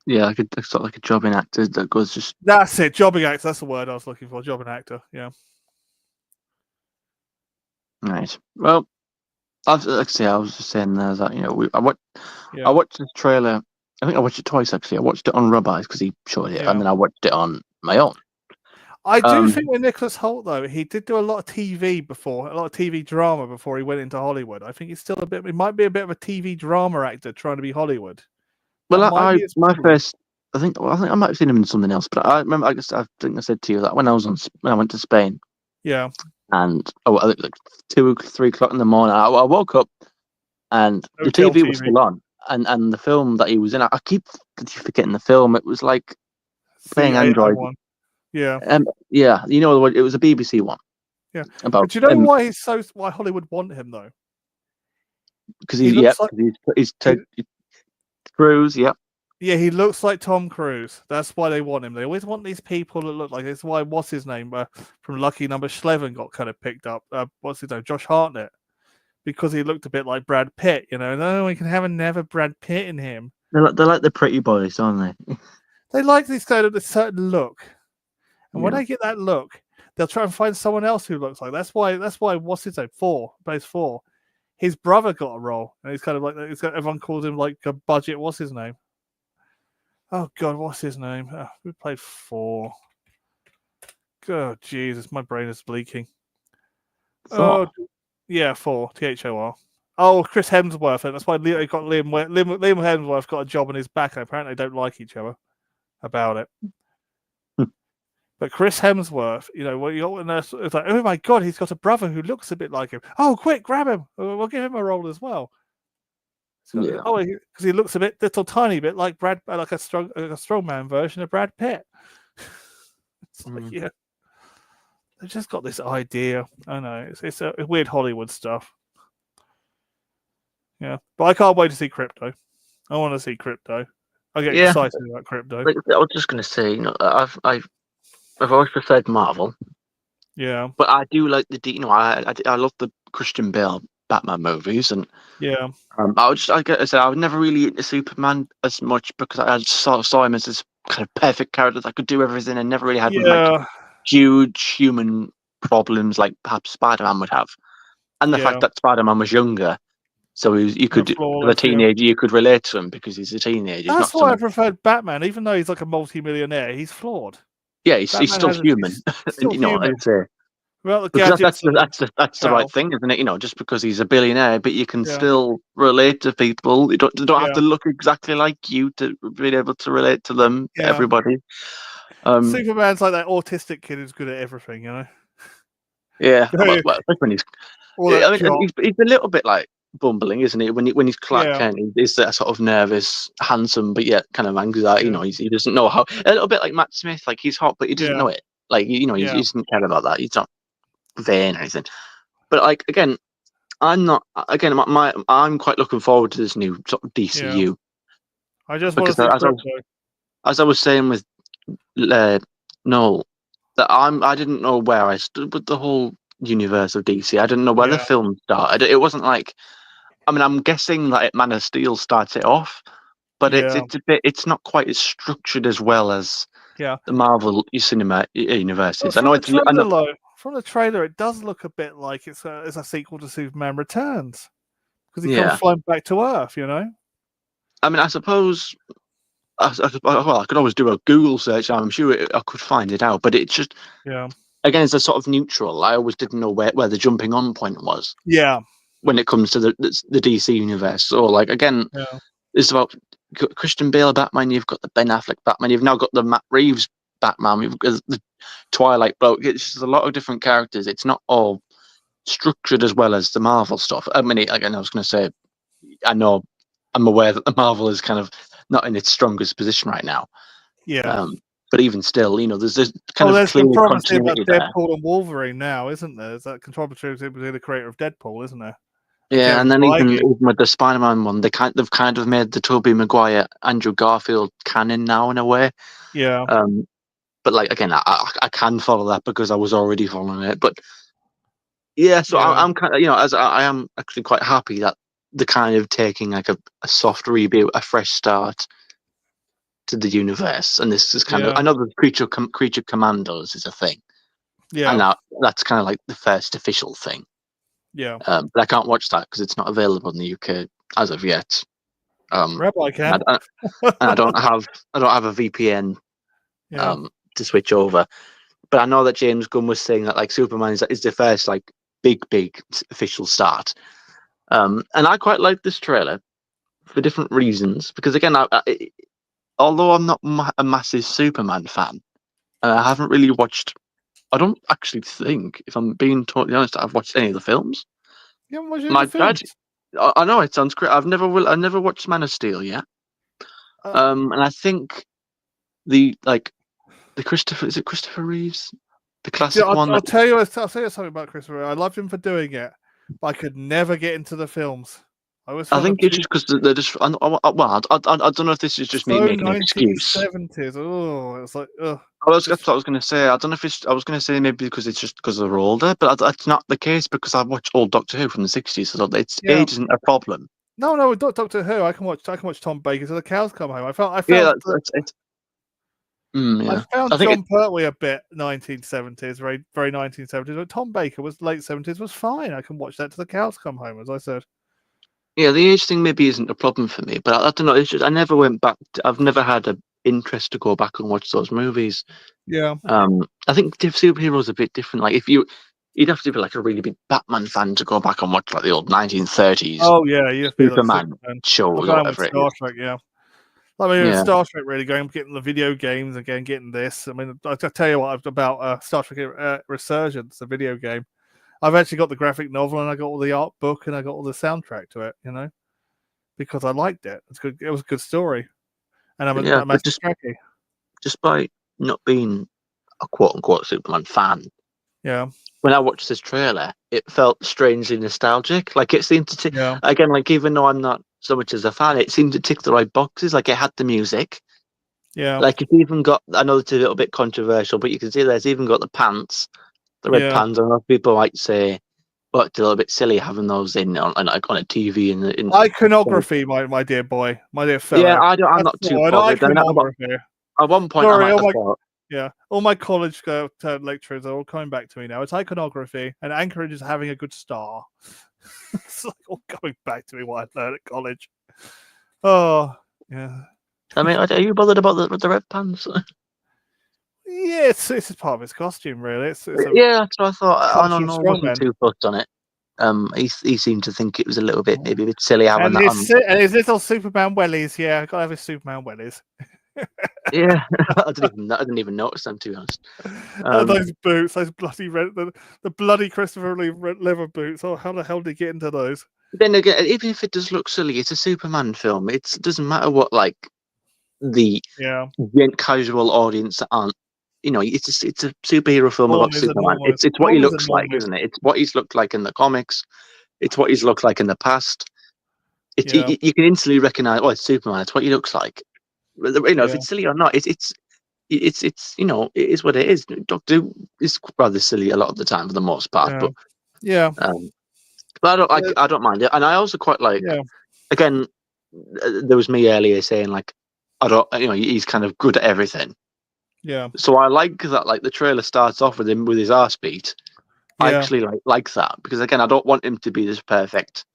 Yeah, like a sort of like a jobbing actor that goes just That's it. Jobbing actor. That's the word I was looking for. Jobbing actor. Yeah. right. Well, like I say, I was just saying there that I Yeah. watched this trailer. I think I watched it twice actually. I watched it on Rub Eyes because he showed it, and Yeah. then I watched it on my own. I do Um, think with Nicholas Hoult though, he did do a lot of TV before, a lot of TV drama before he went into Hollywood. I think he's still a bit. He might be a bit of a TV drama actor trying to be Hollywood. That well, might be his my problem. first. I think I might have seen him in something else, but I remember. I think I said to you that when I went to Spain, Yeah. and I think like 2, 3 o'clock in the morning, I woke up and the Hotel TV was TV. still on, and the film that he was in, I keep forgetting the film. It was like playing C8I Android. one. Yeah. Yeah, you know what? It was a BBC one Yeah. about But do you know why why Hollywood want him though? because He looks like he's he, Ted Cruz. Yeah, yeah, he looks like Tom Cruise. That's why they want him. They always want these people that look like. That's why what's his name from Lucky Number 11 got kind of picked up. What's his name? Josh Hartnett, because he looked a bit like Brad Pitt. You know, no, we can have another Brad Pitt in him. they're like the pretty boys, aren't they? They like this kind of a certain look, and when Yeah. they get that look, they'll try and find someone else who looks like. That's why. That's why. What's his name? Base four. His brother got a role, and he's kind of like everyone calls him like a budget. What's his name? Oh God, what's his name? We played 4. God, Jesus, my brain is leaking. Thor. Oh, yeah, 4. Thor. Oh, Chris Hemsworth. And that's why Liam Hemsworth got a job on his back. And apparently, they don't like each other about it. But Chris Hemsworth, you know, what you got when it's like, oh my God, he's got a brother who looks a bit like him. Oh, quick, grab him. We'll give him a role as well. Yeah. Because he looks a bit, little tiny bit like like a strongman version of Brad Pitt. It's like, yeah, they've just got this idea. I know it's a weird Hollywood stuff. Yeah, but I can't wait to see Crypto. I want to see Crypto. I get Yeah. excited about Crypto. Like, I was just gonna say, I've always preferred Marvel, Yeah, but I do like I love the Christian Bale Batman movies, and yeah, I said I was never really into Superman as much because I just saw him as this kind of perfect character that could do everything and never really had like yeah, huge human problems like perhaps Spider-Man would have. And the fact yeah. that Spider-Man was younger, so you And could, as a flawless. Yeah, teenager, you could relate to him because he's a teenager. He's that's not so why I much. preferred Batman. Even though he's like a multi-millionaire, he's flawed. Yeah, he's Batman still has human, he's and still human I'd say without the because gadgets and the that's the right power. thing, isn't it? Just because he's a billionaire, but you can Yeah, still relate to people. You don't have yeah, to look exactly like you to be able to relate to them. yeah. Everybody. Um, Superman's like that autistic kid who's good at everything. You know, yeah. Like when he's, all that I mean, job. he's a little bit like bumbling, isn't he? When he's Clark Yeah, Kent, he's that sort of nervous, handsome, but yet kind of anxiety. yeah, He doesn't know how. A little bit like Matt Smith, like he's hot, but he doesn't yeah, know it. Like he yeah, doesn't care about that. He's not vain or anything. But like again, I'm not. Again, I'm quite looking forward to this new sort of yeah. DCU I just want to because see Crypto. as I was saying with Noel, that I didn't know where I stood with the whole universe of DC. I didn't know where the Yeah, film started. It wasn't like, I mean, I'm guessing that Man of Steel starts it off, but yeah, it's a bit, it's not quite as structured as well as yeah. the Marvel cinema universe But is. I know I know, from the trailer, it does look a bit like it's a sequel to Superman Returns because he comes yeah. flying back to Earth. You know. I mean, I suppose. I could always do a Google search. I'm sure I could find it out, but it's just Yeah, again, it's a sort of neutral. I always didn't know where the jumping on point was yeah, when it comes to the DC universe. So, like again, yeah, it's about Christian Bale Batman. You've got the Ben Affleck Batman. You've now got the Matt Reeves Batman. You've got the Twilight bloke. It's just a lot of different characters. It's not all structured as well as the Marvel stuff. I mean, again, I was going to say, I know, I'm aware that the Marvel is kind of not in its strongest position right now. yeah. Um, but even still, there's kind Oh, of there's clear controversy about continuity there. Deadpool and Wolverine now, isn't there? There's that controversy between the creator of Deadpool, isn't there? And Yeah, Kevin and then even, Feige. even with the Spider-Man one, they've kind of made the Tobey Maguire, Andrew Garfield canon now in a way. Yeah, Um, but like again, I can follow that because I was already following it. But yeah, so yeah, I'm kind of as I am actually quite happy that they're kind of taking like a soft reboot, a fresh start to the universe, and this is kind of Yeah. I know the creature commandos is a thing, Yeah. and now that's kind of like the first official thing. Yeah. But I can't watch that because it's not available in the UK as of yet. Rabbi can. And I don't have a VPN Yeah. to switch over. But I know that James Gunn was saying that like Superman is the first like big official start. And I quite like this trailer for different reasons because again, although I'm not a massive Superman fan, I haven't really watched. I don't actually think, if I'm being totally honest, I've watched any of the films. You haven't watched any My of the dad, films? I know it sounds great. I never watched Man of Steel yet. And I think the like the Christopher is it Christopher Reeves, the classic one I'll that tell you something about Christopher. I loved him for doing it, but I could never get into the films. I always I found them think it's too just because they're just. Well, I don't know if this is just me so making an excuse. 1970s. Oh, it's like, ugh. That's what I was going to say. I don't know if it's. I was going to say maybe because it's just because they're older, but that's not the case because I watched old Doctor Who from the '60s, so Yeah. age isn't a problem. No, Doctor Who. I can watch Tom Baker till the cows come home. Yeah, that's it. I Yeah, found I think John Pertwee a bit 1970s, very very 1970s. But Tom Baker was late 70s, was fine. I can watch that till the cows come home, as I said. yeah, the age thing maybe isn't a problem for me, but I don't know. It's just I never went back. I've never had an interest to go back and watch those movies. Yeah. I think superheroes are a bit different. Like if you'd have to be like a really big Batman fan to go back and watch like the old 1930s Oh yeah, you feel like Superman Superman. I'm shows or going with whatever it Star is. Trek. Yeah. I mean, with Yeah, Star Trek really going, getting the video games again, getting this. I mean, I tell you what about Star Trek Resurgence, the video game. I've actually got the graphic novel and I got all the art book and I got all the soundtrack to it. You know, because I liked it. It's good. It was a good story, and I'm yeah, a but massive Trekkie. despite not being a quote unquote Superman fan, Yeah, when I watched this trailer, it felt strangely nostalgic. Like it seemed to yeah, again, like even though I'm not so much as a fan, it seemed to tick the right boxes. Like it had the music. yeah, Like it's even got. I know it's a little bit controversial, but you can see there's even got the pants, the red yeah. pants. I know people might say, "Well, it's a little bit silly having those in on like on a TV." In Iconography, my dear boy, my dear yeah, fellow. I'm That's not the too word. bothered. I mean, Iconography. at one point, I Sorry, might have thought, yeah, all my college lecturers are all coming back to me now. It's iconography, and Anchorage is having a good star. It's like all coming back to me what I learned at college. Oh, yeah. I mean, are you bothered about the red pants? Yeah, it's part of his costume, really. It's a Yeah, that's what I thought. I don't cultural know. I wasn't strongman. too fussed on it. He seemed to think it was a little bit, maybe a bit silly having And that on. his little Superman wellies, yeah, gotta have his Superman wellies. Yeah, I didn't even notice them, to be honest. Those boots, those bloody the bloody Christopher Lee leather boots. Oh, how the hell did he get into those? Then again, even if it does look silly, it's a Superman film. It doesn't matter what like the Yeah, casual audience that aren't. You know, it's a superhero film about normies are Superman. normies. It's what he Normies are looks like, normies. isn't it? It's what he's looked like in the comics. It's what he's looked like in the past. Yeah, You can instantly recognize. Oh, it's Superman. It's what he looks like. You know, if yeah, it's silly or not, it's you know, it is what it is. Doctor Who is rather silly a lot of the time for the most part, yeah, yeah, um, but I don't mind it, and I also quite like. yeah, Again, there was me earlier saying like, I don't, you know, he's kind of good at everything. yeah, So I like that. Like the trailer starts off with him with his arse beat. I yeah, actually like that because again, I don't want him to be this perfect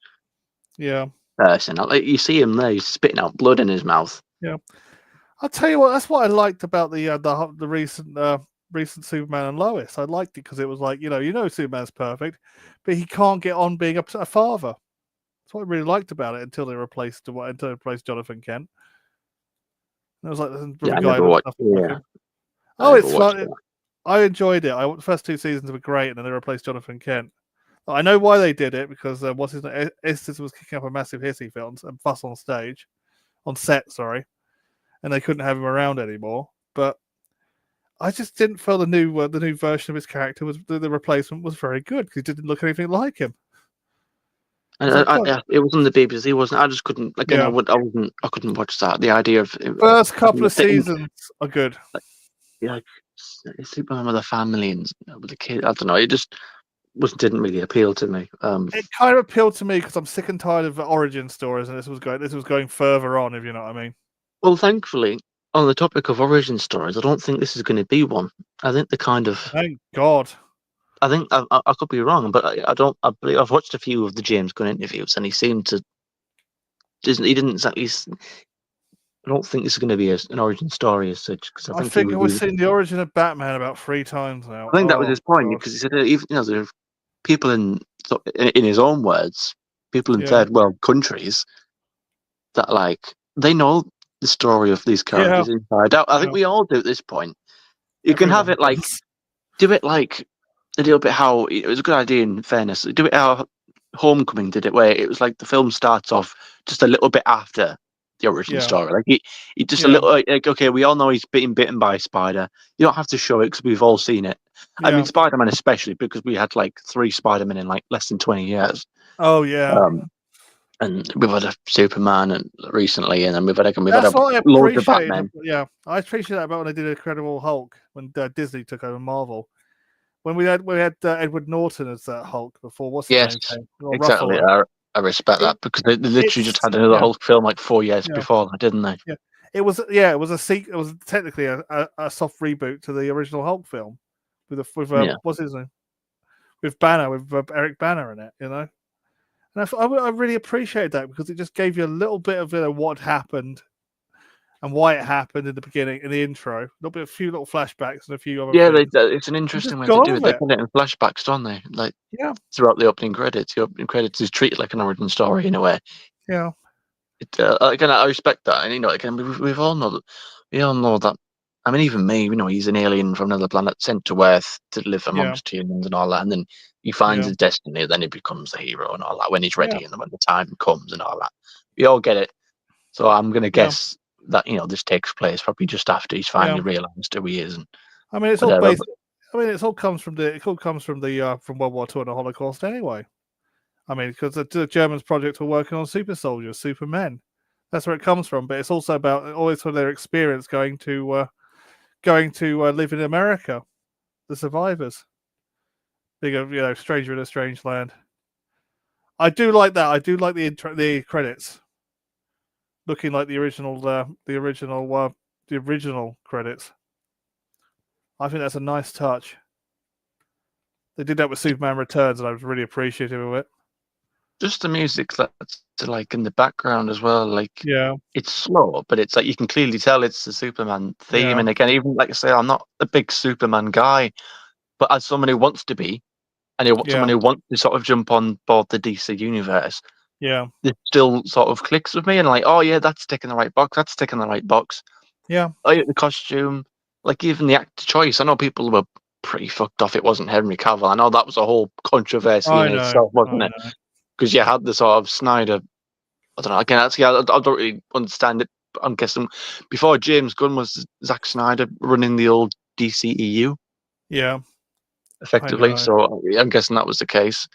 yeah, person. Like you see him there, he's spitting out blood in his mouth. yeah. I'll tell you what. That's what I liked about the recent Superman and Lois. I liked it because it was like Superman's perfect, but he can't get on being a father. That's what I really liked about it until they replaced Jonathan Kent. And it was like with Yeah, a I guy never with watched. nothing like Yeah, him. I Oh, never it's watched fun. that. I enjoyed it. The first two seasons were great, and then they replaced Jonathan Kent. I know why they did it because what's his name? Estes was kicking up a massive hissy fit and fuss on set, sorry, and they couldn't have him around anymore. But I just didn't feel the new version of his character was the replacement was very good because he didn't look anything like him. I was like, God, It wasn't the BBC, wasn't. I just couldn't. Again, yeah. I couldn't watch that. The idea of First couple having of to think, seasons are good. like Superman with a family and with a kid. I don't know. It just didn't really appeal to me. It kind of appealed to me because I'm sick and tired of the origin stories, and this was going further on. If you know what I mean. Well, thankfully, on the topic of origin stories, I don't think this is going to be one. I think the kind of Thank God. I think I could be wrong, but I don't. I believe I've watched a few of the James Gunn interviews, and he seemed to. He didn't exactly. I don't think this is going to be an origin story as such, because I I think he think was. we've seen the origin of Batman about 3 times now. I think that was Oh his point, God. because he said even there are people in his own words, people in Yeah. third world countries that they know the story of these Yeah. characters inside out. I think Yeah. we all do at this point. You can have Everyone it does. do it like a little bit how it was a good idea in fairness. Do it how Homecoming did it, where it was like the film starts off just a little bit after the origin Yeah. story. Like he just a Yeah. little like okay, we all know he's being bitten by a spider. You don't have to show it because we've all seen it. I Yeah. mean, Spider-Man especially because we had like 3 Spider-Men in like less than 20 years. Oh yeah. And we've had a Superman and recently, and then we've had That's what I loads of appreciated. Batmen. Yeah, I appreciate that about when they did Incredible Hulk when Disney took over Marvel. When we had Edward Norton as that Hulk before. What's his name Yes, came? Or exactly. Ruffalo. I respect It, that because they literally just it's had another yeah, Hulk film like 4 years yeah, before that, didn't they? yeah. It was it was technically a soft reboot to the original Hulk film with Yeah. what's his name, with Banner, with Eric Banner in it, you know. And I really appreciate that because it just gave you a little bit of what happened and why it happened in the beginning, in the intro. A few little flashbacks and a few other Yeah, things. it's an And just interesting way to go do on it. with They it. put it in flashbacks, don't they? Like Yeah, throughout the opening credits. The opening credits is treated like an origin story in a way. yeah, Again, I respect that, and again, we've all know that. We all know that. I mean, even me, he's an alien from another planet sent to Earth to live yeah, amongst humans and all that, and then he finds yeah, his destiny, then he becomes the hero and all that when he's yeah, ready and when the time comes and all that. We all get it. So I'm gonna yeah, guess that this takes place probably just after he's finally yeah. realised who he is and I mean, it's all whatever. based. I mean, it all comes from the from World War II and the Holocaust anyway. I mean, because the Germans project were working on super soldiers, supermen. That's where it comes from. But it's also about always from their experience going to live in America, the survivors, being a stranger in a strange land. I do like that. I do like the credits looking like the original credits. I think that's a nice touch. They did that with Superman Returns, and I was really appreciative of it. Just the music that's like in the background as well. Like Yeah, it's slow, but it's like you can clearly tell it's the Superman theme. yeah, And again, even like I say, I'm not a big Superman guy, but as someone who wants to be, and someone yeah, who wants to sort of jump on board the DC universe, yeah, it still sort of clicks with me. And like, oh yeah, that's ticking the right box. That's ticking the right box. yeah. Oh yeah, the costume, like even the actor choice. I know people were pretty fucked off. It wasn't Henry Cavill. I know that was a whole controversy in I know, itself, I wasn't it? know. Because you had the sort of Snyder. I don't know. Again, actually, I don't really understand it. I'm guessing before James Gunn was Zack Snyder running the old DCEU Yeah, I effectively. know. So I'm guessing that was the case.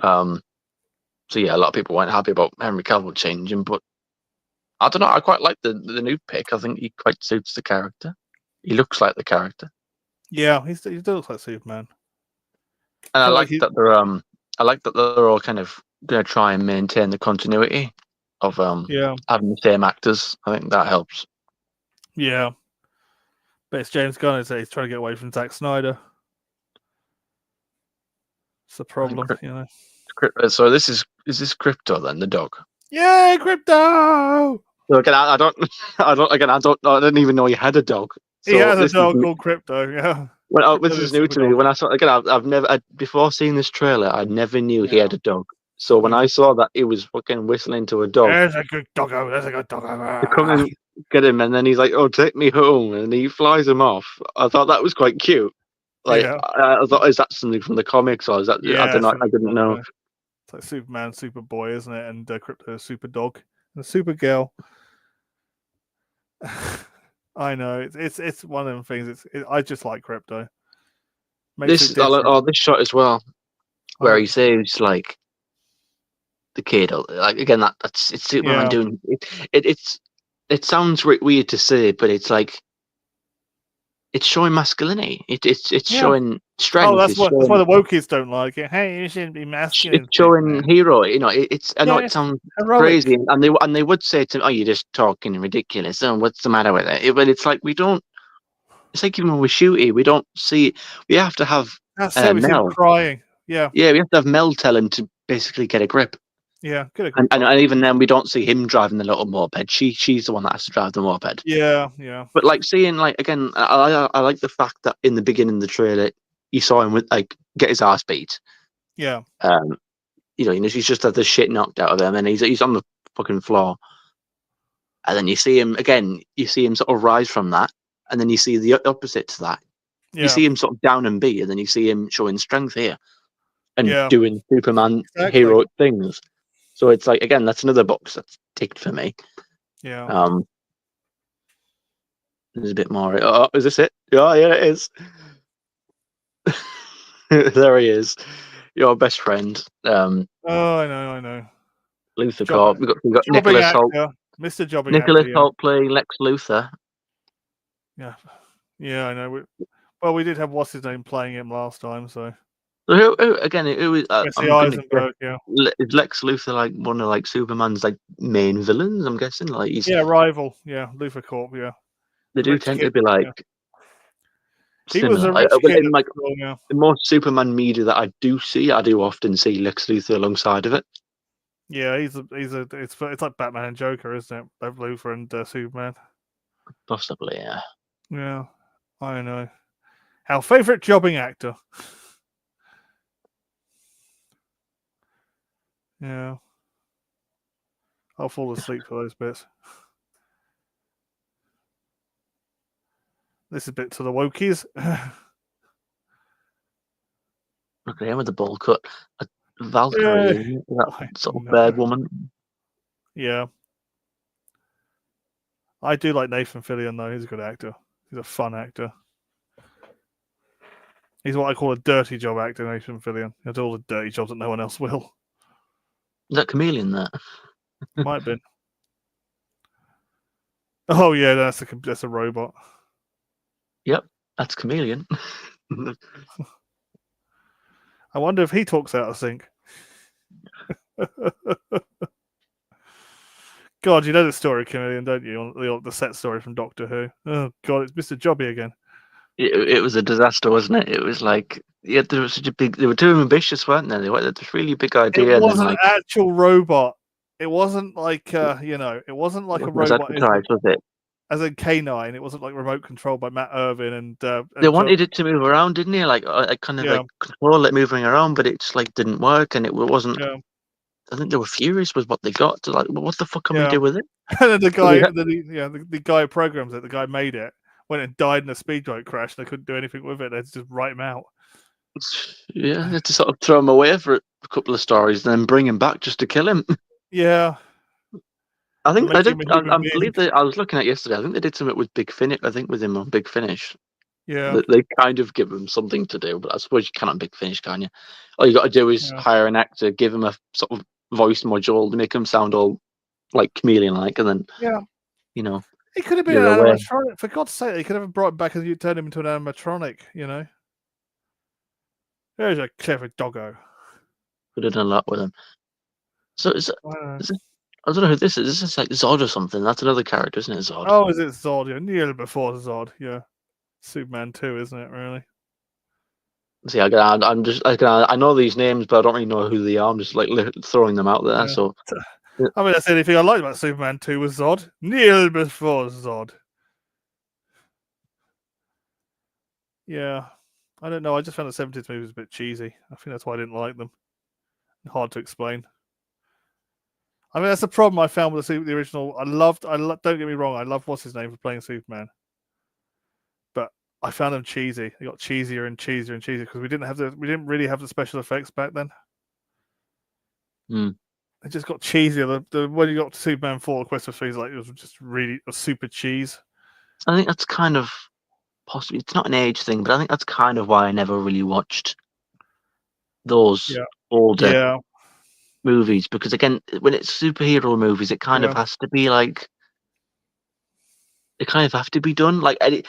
Um, so yeah, a lot of people weren't happy about Henry Cavill changing, but I don't know. I quite like the new pick. I think he quite suits the character. He looks like the character, Yeah, he still looks like Superman. and Kind of like he, I like that they're all kind of going to try and maintain the continuity of yeah, having the same actors. I think that helps. yeah. But it's James Gunn. He's trying to get away from Zack Snyder. It's the I think problem, you know. so. Is this Crypto then the dog? Yeah, crypto. So again, I don't, I didn't even know you had a dog. He So has a this is dog called Crypto. Yeah, this Crypto is is new super to me. dog. When I saw again, I've never before seeing this trailer, I never knew he Yeah, had a dog. So when I yeah. saw that he was fucking whistling to a dog There's a good doggo. There's a good doggo. to come and get him, and then he's like, "Oh, take me home," and he flies him off. I thought that was quite cute. Like Yeah, I thought, is that something from the comics or is that I yeah. don't It's know. from I the didn't know. comic. It's like Superman, Superboy, isn't it? And Crypto, Super Dog, and Super Girl. I know it's one of them things. I just like Crypto. Makes it different. This shot as well, where he saves like the kid. Like again, it's Superman Yeah, doing it. It sounds weird to say, but it's like it's showing masculinity. It's Yeah. showing Oh, strength. that's It's why showing the wokies don't like it. Hey, you shouldn't be masculine, it's showing Superman. hero. You know, it's I know it Yes, sounds heroic. crazy, and they would say to me, "Oh, you're just talking ridiculous." Oh, what's the matter with it? But it's like we don't. It's like even when we shoot it, we don't see. We have to have That's it. We see him Mel. crying. Yeah, Yeah, we have to have Mel tell him to basically get a grip. yeah. Get a And, grip, and, Doc. and even then, we don't see him driving the little moped. She's the one that has to drive the moped. Yeah, yeah, But like seeing like again, I like the fact that in the beginning of the trailer, you saw him with like get his ass beat. yeah, Um, he's just had the shit knocked out of him, and he's on the fucking floor. And then you see him again. You see him sort of rise from that, and then you see the opposite to that. You yeah, see him sort of down and beat, and then you see him showing strength here and yeah. doing Superman Exactly. heroic things. So it's like again, that's another box that's ticked for me. Yeah. There's a bit more. Oh, is this it? Oh, yeah, it is. There he is, your best friend, Oh, I know, I know. Luther Job, Corp. We've got jobbing Nicholas Holt. actor, Mr. Jobbing actor. Nicholas Yeah, Holt playing Lex Luthor. yeah, yeah. I know. Well, we did have what's his name playing him last time, so So who again? Who is? Jesse I'm gonna guess. Eisenberg. Yeah, Is Lex Luthor like one of like Superman's like main villains? I'm guessing like he's. yeah. Rival. Yeah, Luther Corp. Yeah, They the do rich tend kid. to be like Yeah, he was similar. a rich Well, kid in at like school. Yeah, in most Superman media that I do see, I do often see Lex Luthor alongside of it. yeah. It's like Batman and Joker, isn't it? Both Luther and Superman. Possibly, yeah. Yeah, I know. Our favorite jobbing actor. Yeah, I'll fall asleep for those bits. This is a bit to the wokies. Look at him with the bowl cut. A Valkyrie, Yeah, isn't it? That I sort of bird know. woman. Yeah, I do like Nathan Fillion though. He's a good actor. He's a fun actor. He's what I call a dirty job actor, Nathan Fillion. He does all the dirty jobs that no one else will. Is that Chameleon there? Might have been. Oh yeah, that's a robot. Yep, that's Chameleon. I wonder if he talks out of sync. God, you know the story of Chameleon, don't you? The set story from Doctor Who. Oh God, it's Mr. Jobby again. It was a disaster, wasn't it? It was like, yeah, there was such a big. They were too ambitious, weren't they? They had this really big It idea, and then wasn't an like, actual robot. It wasn't like it wasn't it like a wasn't as robot advertised, was it? as a K9. It wasn't like remote controlled by Matt Irvin They and wanted it to move around, didn't they? Like, kind of yeah, like control it moving around, but it just like didn't work, and it wasn't. yeah, I think they were furious with what they got. To like, well, what the fuck can we yeah. do with it? And then the So they guy, had- the guy who programs it, the guy who made it, went and died in a speedboat crash. They couldn't do anything with it. They had to just write him out. Yeah, they had to sort of throw him away for a couple of stories, and then bring him back just to kill him. Yeah, I and think I make did. him a human I being. believe that I was looking at yesterday. I think they did something with Big Finish. I think with him on Big Finish. Yeah, They kind of give him something to do, but I suppose you cannot Big Finish, can you? All you got to do is yeah, hire an actor, give him a sort of voice module to make him sound all like chameleon-like, and then yeah. you know He could have been you're an away. animatronic. For God's sake, they could have brought him back and you turned him into an animatronic. There's a clever doggo. Could have done a lot with him. So is Uh, it, I don't know who this is. This is like Zod or something. That's another character, isn't it? Zod. oh, is it Zod? Yeah, nearly before Zod. Yeah, Superman 2, isn't it? Really? See, I'm just I know these names, but I don't really know who they are. I'm just like throwing them out there. Yeah. So I mean, that's the only thing I liked about Superman 2 was Zod. Nearly before Zod. Yeah. I don't know. I just found the 70s movies a bit cheesy. I think that's why I didn't like them. Hard to explain. I mean, that's the problem I found with the original. Don't get me wrong, I love what's his name for playing Superman. But I found them cheesy. They got cheesier and cheesier and cheesier because we didn't really have the special effects back then. It just got cheesier. The when you got to Superman 4, the Quest for Fees, like it was just really a super cheese. I think that's kind of possibly it's not an age thing, but I think that's kind of why I never really watched those older Yeah. movies because again, when it's superhero movies, it kind of Yeah. has to be like they kind of have to be done. Like any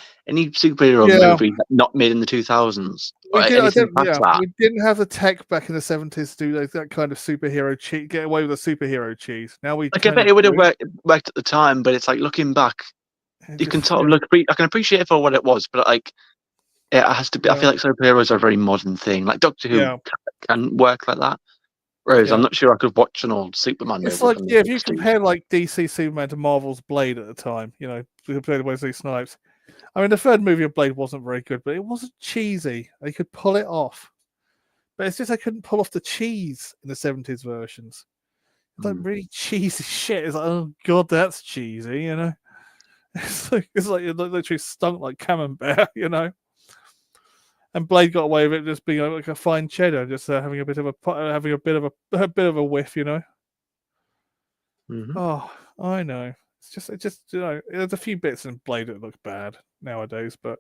superhero Yeah. movie not made in the 2000s or We did. I anything don't. past Yeah, that. we didn't have the tech back in the 70s to do that kind of superhero cheese. Get away with the superhero cheese. Now we Like I kind bet of it would have do. worked at the time, but it's like looking back, It you can just sort of yeah, look. I can appreciate it for what it was, but like it has to be. I yeah, feel like superheroes are a very modern thing. Like Doctor Who yeah, can work like that. Whereas I'm yeah. not sure I could watch an old Superman It's movie like from the yeah, if you 60s. compare like DC Superman to Marvel's Blade at the time, you know, we played Wesley Snipes. I mean, the third movie of Blade wasn't very good, but it wasn't cheesy. They could pull it off, but it's just they couldn't pull off the cheese in the 70s versions. It's like Mm. really cheesy shit. It's like, oh god, that's cheesy, you know. It's like it literally stunk like camembert, you know. And Blade got away with it just being like a fine cheddar, just having a bit of a bit of a whiff, you know. Mm-hmm. Oh, I know. It just you know, there's a few bits in Blade that look bad nowadays, but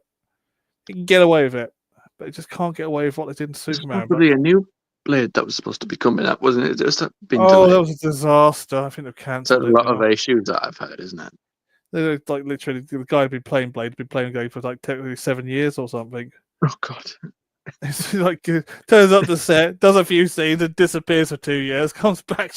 you can get away with it. But it just can't get away with what they did in There's Superman. supposed to But be a new Blade that was supposed to be coming up, wasn't it? It's been oh, that delayed. was a disaster. I think they've There's cancelled a it lot of now. issues that I've heard, isn't it? They're like literally the guy who'd been playing Blade had been playing the game for like technically 7 years or something. Oh God. It's like turns up the set, does a few scenes, and disappears for 2 years, comes back.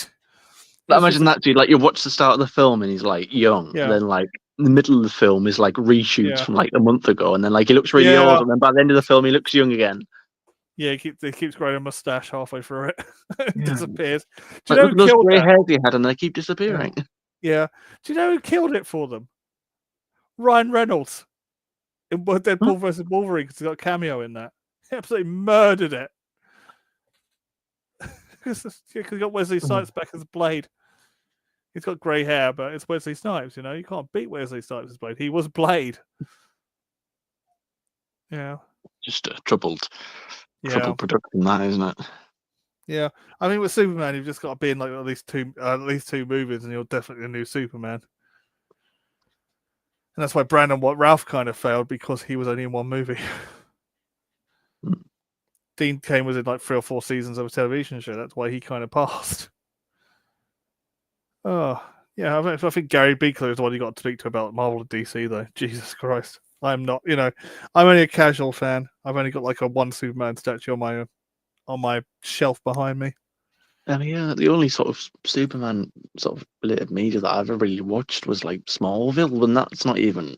Like, It's just imagine that dude. Like you watch the start of the film and he's like young, and yeah, then like in the middle of the film is like reshoots yeah, from like a month ago, and then like he looks really yeah, old, and then by the end of the film he looks young again. yeah. He keeps growing a mustache halfway through it, and Yeah. disappears. Do you Like know look who at those killed grey that? hairs he had, and they keep Yeah, disappearing. yeah. Do you know who killed it for them? Ryan Reynolds in Huh? Deadpool versus Wolverine because he got a cameo in that. He absolutely murdered it because he got Wesley Snipes back as Blade. He's got grey hair, but it's Wesley Snipes. You know, you can't beat Wesley Snipes as Blade. He was Blade. Yeah, Just a troubled yeah, production, that isn't it? yeah. I mean, with Superman, you've just got to be in like at least two movies, and you're definitely a new Superman. And that's why Ralph kind of failed because he was only in one movie. Mm. Dean Cain was in like 3 or 4 seasons of a television show. That's why he kind of passed. Oh, yeah. I think Gary Beekler is the one you got to speak to about Marvel and DC, though. Jesus Christ. I'm not, you know, I'm only a casual fan. I've only got like a one Superman statue on my shelf behind me. I mean, yeah, the only sort of Superman sort of related media that I've ever really watched was like Smallville, and that's not even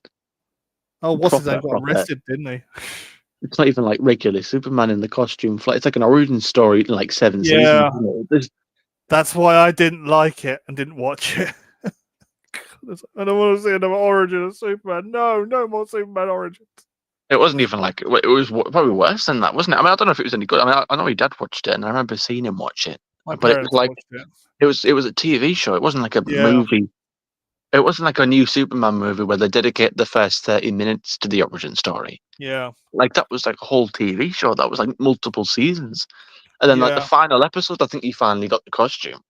Oh, what's his name got proper. arrested, didn't he? It's not even like regular Superman in the costume. It's like an origin story in like 7 seasons. Yeah, Isn't it? that's why I didn't like it and didn't watch it. I don't want to see another origin of Superman. No, no more Superman origins. It wasn't even like it was probably worse than that, wasn't it? I mean, I don't know if it was any good. I mean, I know my dad watched it, and I remember seeing him watch it. My But it was parents like watched it. it was a TV show. It wasn't like a Yeah, movie. It wasn't like a new Superman movie where they dedicate the first 30 minutes to the origin story. yeah, Like that was like a whole TV show. That was like multiple seasons. And then like the yeah. final episode, I think he finally got the costume.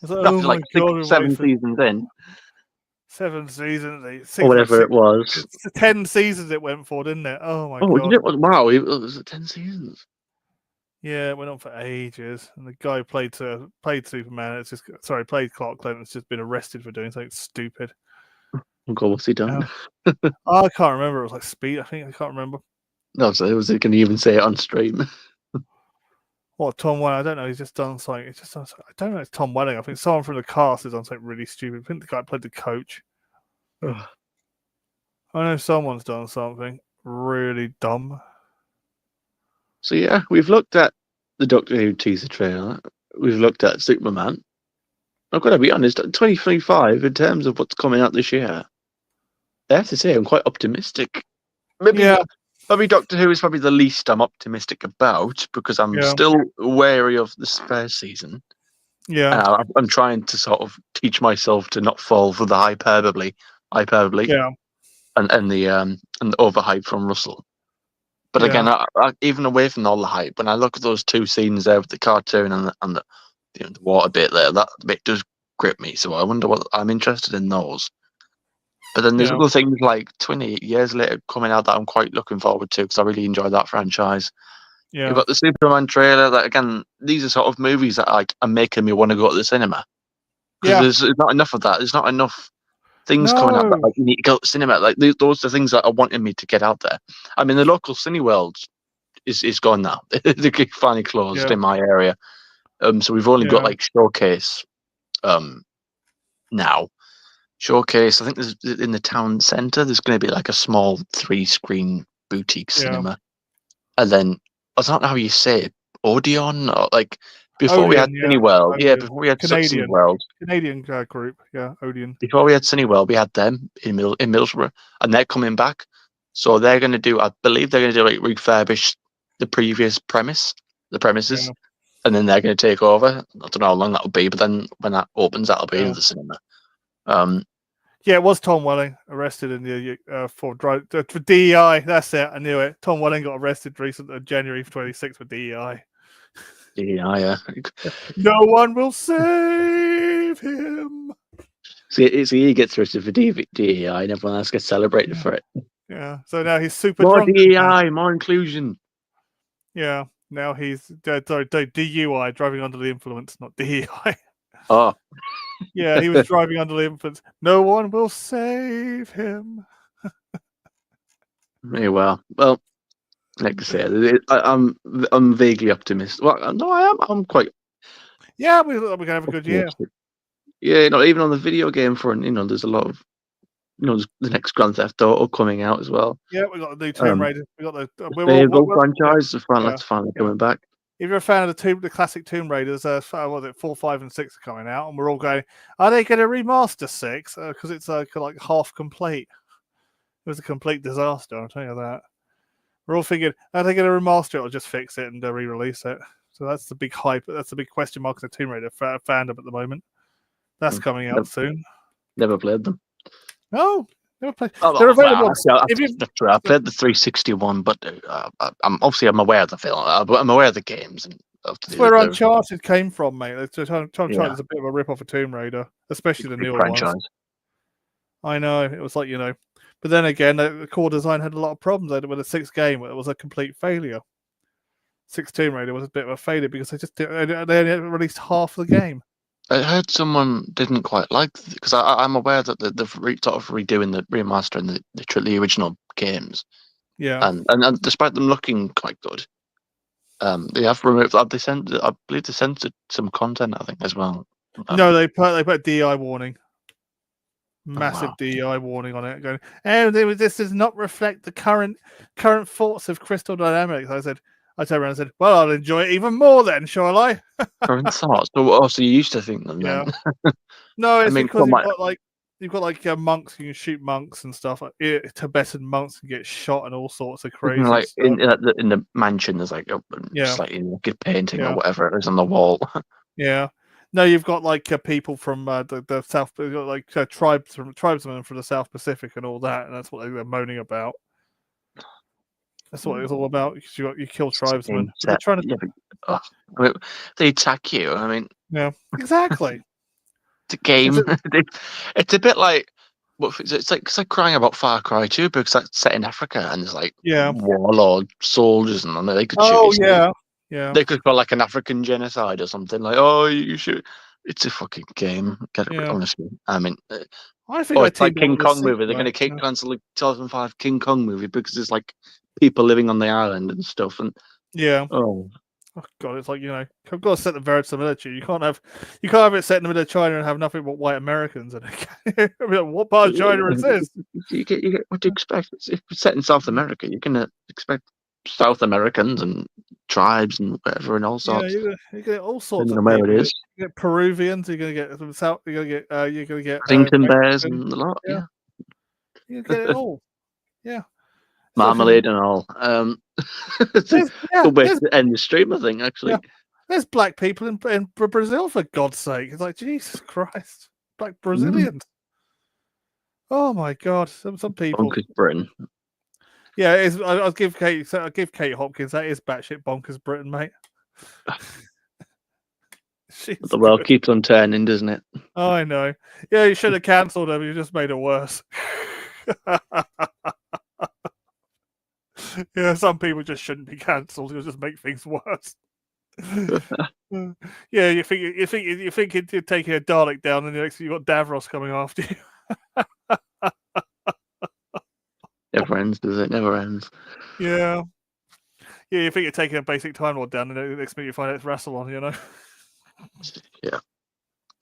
It's like, oh After my like six, god, we waited seven for seasons in, 7 seasons. or Six, no, whatever six, it was. 10 seasons it went for, didn't it? Oh my Oh, did god. it? Wow, it was 10 seasons. Yeah, it went on for ages. And the guy who played Superman. Played Clark Kent. Has just been arrested for doing something stupid. Oh God, what's he done? Oh, I can't remember. It was like Speed. I think I can't remember. No, so was it? Can you even say it on stream? What Tom Welling? I don't know. He's just done something. I don't know. It's Tom Welling. I think someone from the cast has done something really stupid. I think the guy played the coach. I know someone's done something really dumb. So yeah, we've looked at the Doctor Who teaser trailer. We've looked at Superman. I've got to be honest. 2025, in terms of what's coming out this year, I have to say I'm quite optimistic. Maybe Yeah, Doctor Who is probably the least I'm optimistic about because I'm yeah, still wary of this first season. yeah, I'm trying to sort of teach myself to not fall for the hyperbole, yeah, and the overhype from Russell. But again, yeah, even away from all the hype, when I look at those two scenes there with the cartoon and the water bit there, that bit does grip me. So I wonder what I'm interested in those. But then there's yeah, other things like 28 years later coming out that I'm quite looking forward to because I really enjoy that franchise. You've yeah, got the Superman trailer. That again, these are sort of movies that are making me want to go to the cinema because yeah. there's not enough of that. There's not enough. things coming out that No. like you need to go to cinema. Like those are the things that are wanting me to get out there. I mean, the local Cineworld is gone now. They finally closed Yeah. in my area. So we've only got Yeah. like Showcase now. Showcase, I think there's in the town centre. There's going to be like a small 3-screen boutique Yeah. cinema, and then I don't know how you say it, Odeon or like before we had Odeon, yeah. Cineworld. Yeah, Odeon. before we had Canadian Cineworld. group. Yeah, Odeon. Before we had Cineworld, we had them in Middlesbrough, and they're coming back. So they're going to do, I believe they're going to do like refurbish the previous premises, Yeah. and then they're going to take over. I don't know how long that'll be, but then when that opens, that'll be Yeah. the cinema. Yeah, it was Tom Welling arrested in the for DEI. That's it. I knew it. Tom Welling got arrested recently, January 26th for DEI. Yeah. No one will save him. See, he gets arrested for DEI, and everyone else gets celebrated for it. Yeah. So now he's super More drunk. DEI, more inclusion. Yeah. Now he's DUI, driving under the influence, not DEI. Oh, Yeah, he was driving under the influence. No one will save him. very well. Well, like I say, I'm vaguely optimistic. Well, no, I am. I'm quite. Yeah, we're gonna have a good year. optimistic. Yeah, even on the video game front, there's a lot of, there's the next Grand Theft Auto coming out as well. Yeah, we got the new Tomb Raider. We got the Fable franchise is yeah, finally coming back. If you're a fan of the classic Tomb Raiders, what was it, 4, 5, and 6 are coming out, and we're all going, are they going to remaster 6? Because it's like half complete. It was a complete disaster, I'll tell you that. We're all thinking, are they going to remaster it or just fix it and re-release it? So that's the big hype. That's the big question mark in the Tomb Raider fandom at the moment. That's coming out soon. Never played them. No, never played. Oh, They're available. Not true. I played the 361, but I'm aware of the film. I'm aware of the games. And that's where Uncharted came from, mate. Uncharted Yeah. is a bit of a rip off of Tomb Raider, especially the newer franchise. ones. I know, it was like, but then again, the core design had a lot of problems. With the 6th game, it was a complete failure. 6th Tomb Raider was a bit of a failure because they only released half the game. I heard someone didn't quite like, because I'm aware that they've sort of remastering the original games. Yeah, and despite them looking quite good, they have removed. I believe they censored some content, I think, as well. No, they put DI warning. Massive wow. DEI warning on it, going, this does not reflect the current thoughts of Crystal Dynamics. I turned around and said, well, I'll enjoy it even more then, shall I? Current thoughts. So you used to think them then? Yeah. No, it's because you've got monks. You can shoot monks and stuff. Tibetan monks can get shot and all sorts of crazy like stuff. in the mansion, there's like a slightly naked painting or whatever it is on the wall. Yeah. No, you've got people from the South, tribesmen from the South Pacific and all that, and that's what they were moaning about. That's what it's all about. Because you kill tribesmen. They're trying to. They attack you. I mean, yeah, exactly. It's a game. It's a bit like. It's like crying about Far Cry 2 because that's set in Africa and there's like warlord soldiers and they could shoot you. Yeah. They could call like an African genocide or something like, oh, you should. It's a fucking game. Get it, honestly. I mean, I think it's like King Kong movie. They're going to cancel the 2005 King Kong movie because there's like people living on the island and stuff. And oh god, it's like I've got to set the verisimilitude. You can't have it set in the middle of China and have nothing but white Americans in it. I mean, what part of China is this? You get what do you expect? If it's set in South America, you can expect South Americans and tribes and whatever and all sorts. Yeah, you get all sorts of where people. it is. You get Peruvians. You're gonna get from South. You're gonna get Paddington bears and a lot. Yeah, you get it all. Yeah. Marmalade and all. It's a good way to end the stream, I think, actually. Yeah. There's black people in Brazil, for God's sake. It's like, Jesus Christ. Black Brazilians. Oh, my God. Some people. Bonkers Britain. Yeah, I'll give Kate Hopkins, that is batshit bonkers Britain, mate. The world keeps on turning, doesn't it? Oh, I know. Yeah, you should have cancelled them. You just made it worse. Yeah, some people just shouldn't be cancelled. It'll just make things worse. Yeah, you think you're taking a Dalek down, and the next thing you've got Davros coming after you. never ends, does it? Never ends. Yeah. Yeah, you think you're taking a basic Time Lord down, and the next minute you find it's Rassilon, you know? Yeah.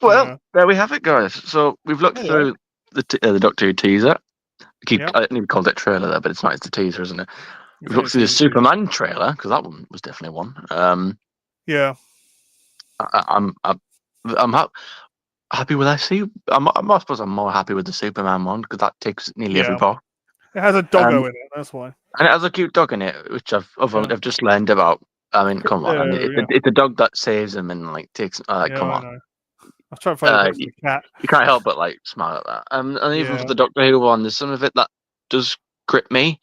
Well, Yeah. there we have it, guys. So we've looked Anyway. through the Doctor Who teaser. Yep. I didn't even call it trailer there, but it's not. It's the teaser, isn't it? We've looked It's through the easy to do. Superman trailer because that one was definitely one. Yeah. I'm happy with SC. I suppose I'm more happy with the Superman one because that ticks nearly every Yeah. box. It has a doggo in it, that's why. And it has a cute dog in it, which I've just learned about. I mean, come on. I mean, Yeah. it's a dog that saves him and like takes. Yeah, Come I on. know. I was trying to find a picture You, of the cat. you can't help but like smile at that. And even for Yeah. the Doctor Who one, there's some of it that does grip me.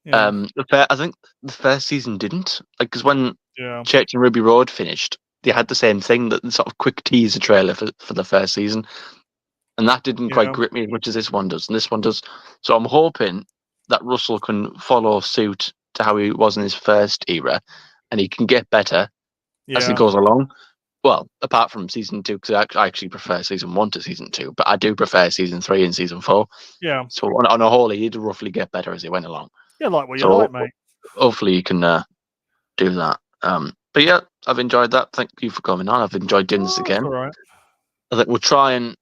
Yeah. I think the first season didn't, like, because when Yeah. Church and Ruby Road finished, they had the same thing, that sort of quick teaser trailer for the first season, and that didn't quite Yeah. grip me as much as this one does, and this one does. So I'm hoping that Russell can follow suit to how he was in his first era, and he can get better as he Yeah. goes along. Well, apart from season 2, because I actually prefer season 1 to season 2, but I do prefer season 3 and season 4. Yeah. So on a whole, he'd roughly get better as he went along. You like what you So like, mate. hopefully you can do that. But yeah, I've enjoyed that. Thank you for coming on. I've enjoyed doing this That's again. all right. I think we'll try and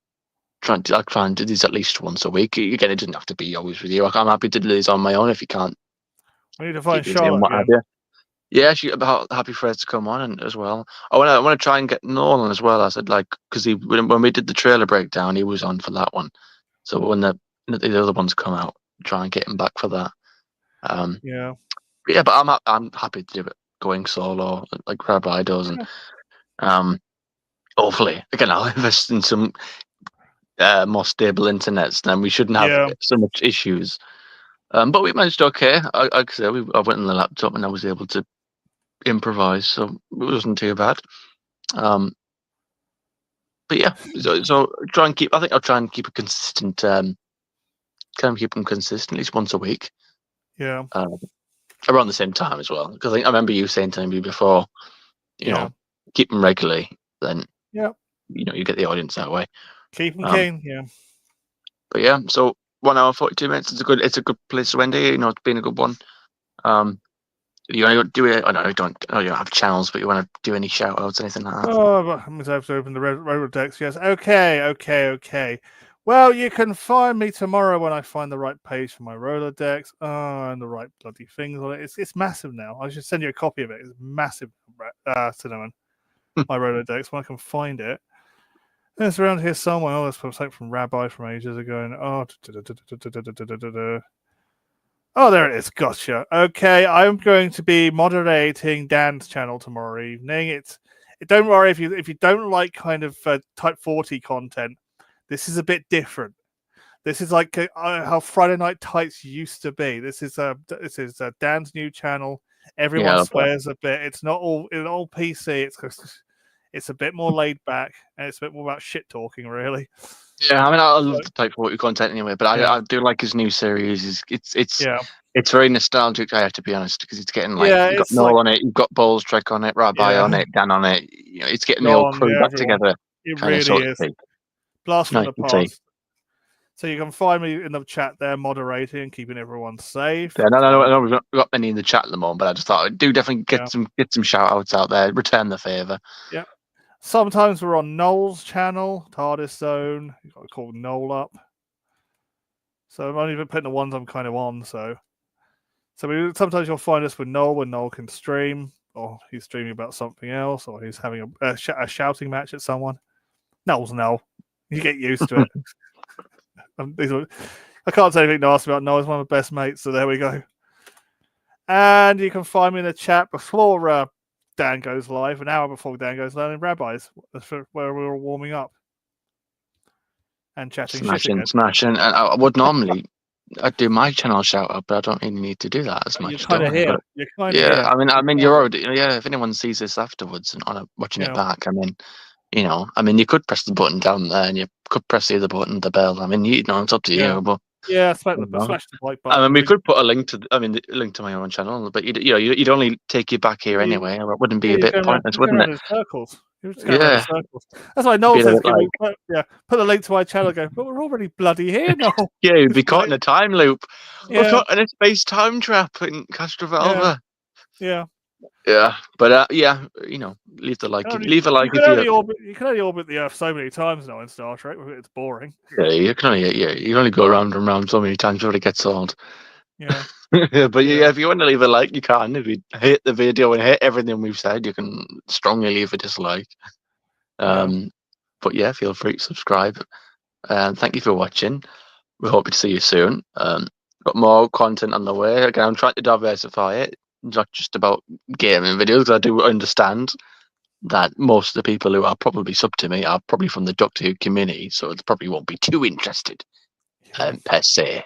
I'll try and do these at least once a week. Again, it doesn't have to be always with you. I'm happy to do these on my own if you can't We need to find keep busy and Charlotte what have again. you. Yeah, she about happy for her to come on and as well. I want to try and get Nolan as well. I said like because when we did the trailer breakdown, he was on for that one. So when the other ones come out, try and get him back for that. Yeah. Yeah, but I'm happy to do it going solo like Rabbi does, and hopefully again I'll invest in some more stable internets. Then we shouldn't have Yeah. so much issues. But we managed okay. Like I said, I went on the laptop and I was able to improvise, so it wasn't too bad. But yeah, so try and keep. I think I'll try and keep a consistent. Kind of keep them consistent, at least once a week. Yeah. Around the same time as well. Because I remember you saying to me before, you know, keep them regularly. Then you get the audience that way. Keep them keen. Yeah. But yeah, so 1 hour 42 minutes is a good place to end it. You know, it's been a good one. You want to do it? I know you don't have channels, but you want to do any shout outs, anything like that? Oh, but I'm going to have to open the Rolodex. Yes. Okay. Well, you can find me tomorrow when I find the right page for my Rolodex. Oh, and the right bloody things on it. It's massive now. I should send you a copy of it. It's massive, Cinnamon. My Rolodex, when I can find it. And it's around here somewhere. Oh, that's something from Rabbi from ages ago. And oh, there it is. Gotcha. Okay, I'm going to be moderating Dan's channel tomorrow evening. Don't worry if you don't like kind of Type 40 content. This is a bit different. This is like how Friday Night Tights used to be. This is Dan's new channel. Everyone swears a bit. It's not all PC. It's a bit more laid back and it's a bit more about shit talking, really. Yeah, I mean, I love the Type 40 content anyway, but I do like his new series. It's very nostalgic. I have to be honest, because it's getting like you've got Noel on it, you've got Bowles Trek on it, Rabbi on it, Dan on it. You know, it's getting the whole crew back together. It really is. Blast from the past. So you can find me in the chat there, moderating, keeping everyone safe. Yeah, no, we've not got many in the chat at the moment, but I just thought I'd definitely get some shout outs out there. Return the favour. Yeah. Sometimes we're on Noel's channel, TARDIS Zone. You've got to call Noel up. So I'm only putting the ones I'm kind of on. So sometimes you'll find us with Noel when Noel can stream, or he's streaming about something else, or he's having a shouting match at someone. Noel's Noel. You get used to it. I can't say anything nasty about Noel. He's one of my best mates, so there we go. And you can find me in the chat before Dan goes live, an hour before Dan goes live in Rabbi's, where we're all warming up and chatting. Smashing. And I would normally I'd do my channel shout out, but I don't really need to do that as much. You're kind of here. Yeah, I mean, you're already. Yeah, if anyone sees this afterwards and watching it back, I mean, you could press the button down there, and you could press the other button, the bell. I mean, it's up to you. But smash the like button. I mean, we could put a link to. The link to my own channel, but you'd only take you back here anyway. It wouldn't be a bit pointless, wouldn't it? Circles. You're just going around in Yeah, circles. That's why Noel be a says, bit like, put the link to my channel. Go, but we're already bloody here, Noel. yeah, you'd be It's caught like, in a time loop. We're yeah, caught in a space time trap in yeah, Castrovalva. yeah. Yeah, but yeah, leave the like, leave a You like can if you. only orbit the Earth so many times now in Star Trek. It's boring. Yeah, you can only go around and round so many times before it gets old. Yeah, But yeah, yeah, if you want to leave a like, you can. If you hate the video and hate everything we've said, you can strongly leave a dislike. yeah. But yeah, feel free to subscribe. Thank you for watching. We hope to see you soon. Got more content on the way. Again, I'm trying to diversify it, not just about gaming videos. 'Cause I do understand that most of the people who are probably sub to me are probably from the Doctor Who community, so it probably won't be too interested Yes. per se.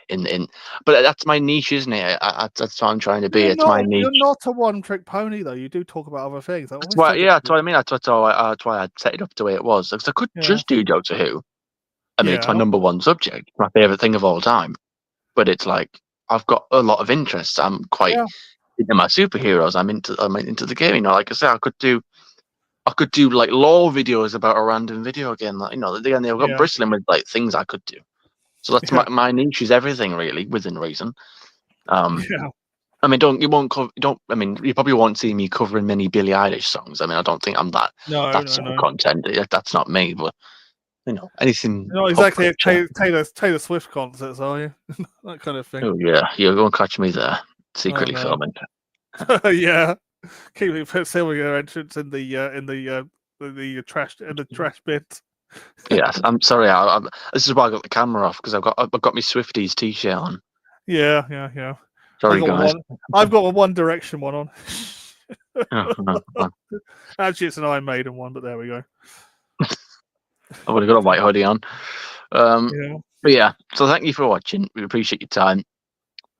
But that's my niche, isn't it? That's what I'm trying to be. It's my You're niche. not a one-trick pony, though. You do talk about other things. I That's always why, take it. yeah, that's what I mean. That's why I set it up the way it was. Because I could Yeah, just do Doctor Who. I mean, it's my yeah, number one subject, my favorite thing of all time. But it's like I've got a lot of interests. I'm quite yeah, into my superheroes. I'm into the game. Like I say, I could do like lore videos about a random video game. Like, they've got yeah, bristling with like things I could do. So that's yeah, my niche is everything really within reason. Um, yeah. I mean, I mean, you probably won't see me covering many Billie Eilish songs. I mean, I don't think I'm No, that no, sort of no. content. That's not me. But anything You're not pop exactly at culture. Taylor Swift concerts, are you? That kind of thing. Oh yeah, you're going to catch me there, Oh secretly no. filming. Yeah. Keep filming your entrance in the trash bins. Yes, I'm sorry. This is why I got the camera off because I've got my Swifties t-shirt on. Yeah, yeah, yeah. I Sorry, got guys. one. I've got a One Direction one on. Oh, no, Actually, it's an Iron Maiden one, but there we go. I would have got a white hoodie on. Um, Yeah. but yeah, so thank you for watching. We appreciate your time.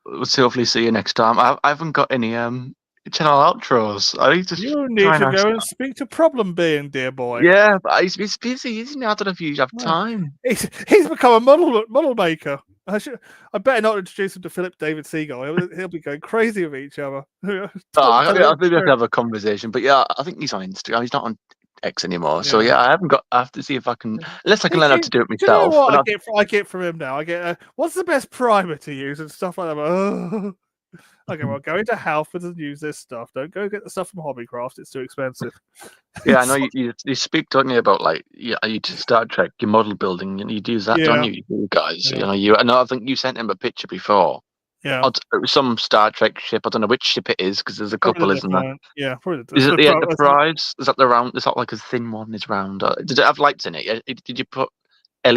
We'll hopefully see you next time. I haven't got any channel outros. I need to You need try and to ask. go and speak to Problem Being, dear boy. Yeah, but he's busy, isn't he? I don't know if you have Well, time. he's become a model maker. I better not introduce him to Philip David Seagull. He'll be going crazy with each other. I think we have to have a conversation. But yeah, I think he's on Instagram. He's not on X anymore. So Yeah. yeah, I have to see if I can, unless I can Do learn how to do it you know myself. what But I get from him now? I get what's the best primer to use and stuff like that. Oh. Okay, well, go into Halfords and use this stuff. Don't go get the stuff from Hobbycraft; it's too expensive. yeah, I know you speak, don't you, about like you did Star Trek, your model building, and you'd use that, don't Yeah, you? You guys, yeah, I know. I think you sent him a picture before. yeah. It was some Star Trek ship. I don't know which ship it is because there's a Probably couple, the isn't there? Defiant. Yeah, probably Is it the the Enterprise? Is that the round? Is that like a thin one? Is round? Did it have lights in it? Did you put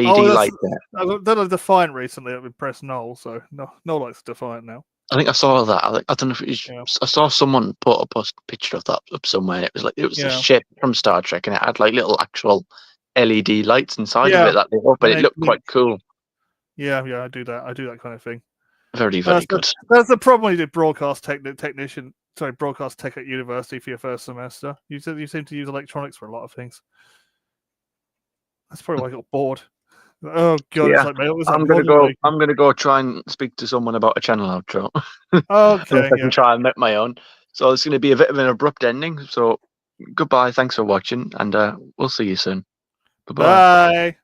Oh, LED lights in it? I've done a Defiant recently. I've impressed Noel, so no likes Defiant now. I think I saw that. I don't know if it was, Yeah, I saw someone put a picture of that up somewhere. And it was a yeah, ship from Star Trek, and it had like little actual LED lights inside of yeah. it that lit up, but And it they looked blink. quite cool. Yeah, yeah. I do that kind of thing. Very, very good. That's the problem when you did broadcast technician. Sorry, broadcast tech at university for your first semester. You seem to use electronics for a lot of things. That's probably why I got bored. Oh god, Yeah, it's like model making. I'm gonna go try and speak to someone about a channel outro. Unless Okay, I yeah. can try and make my own. So it's gonna be a bit of an abrupt ending. So goodbye. Thanks for watching, and we'll see you soon. Bye bye. Bye.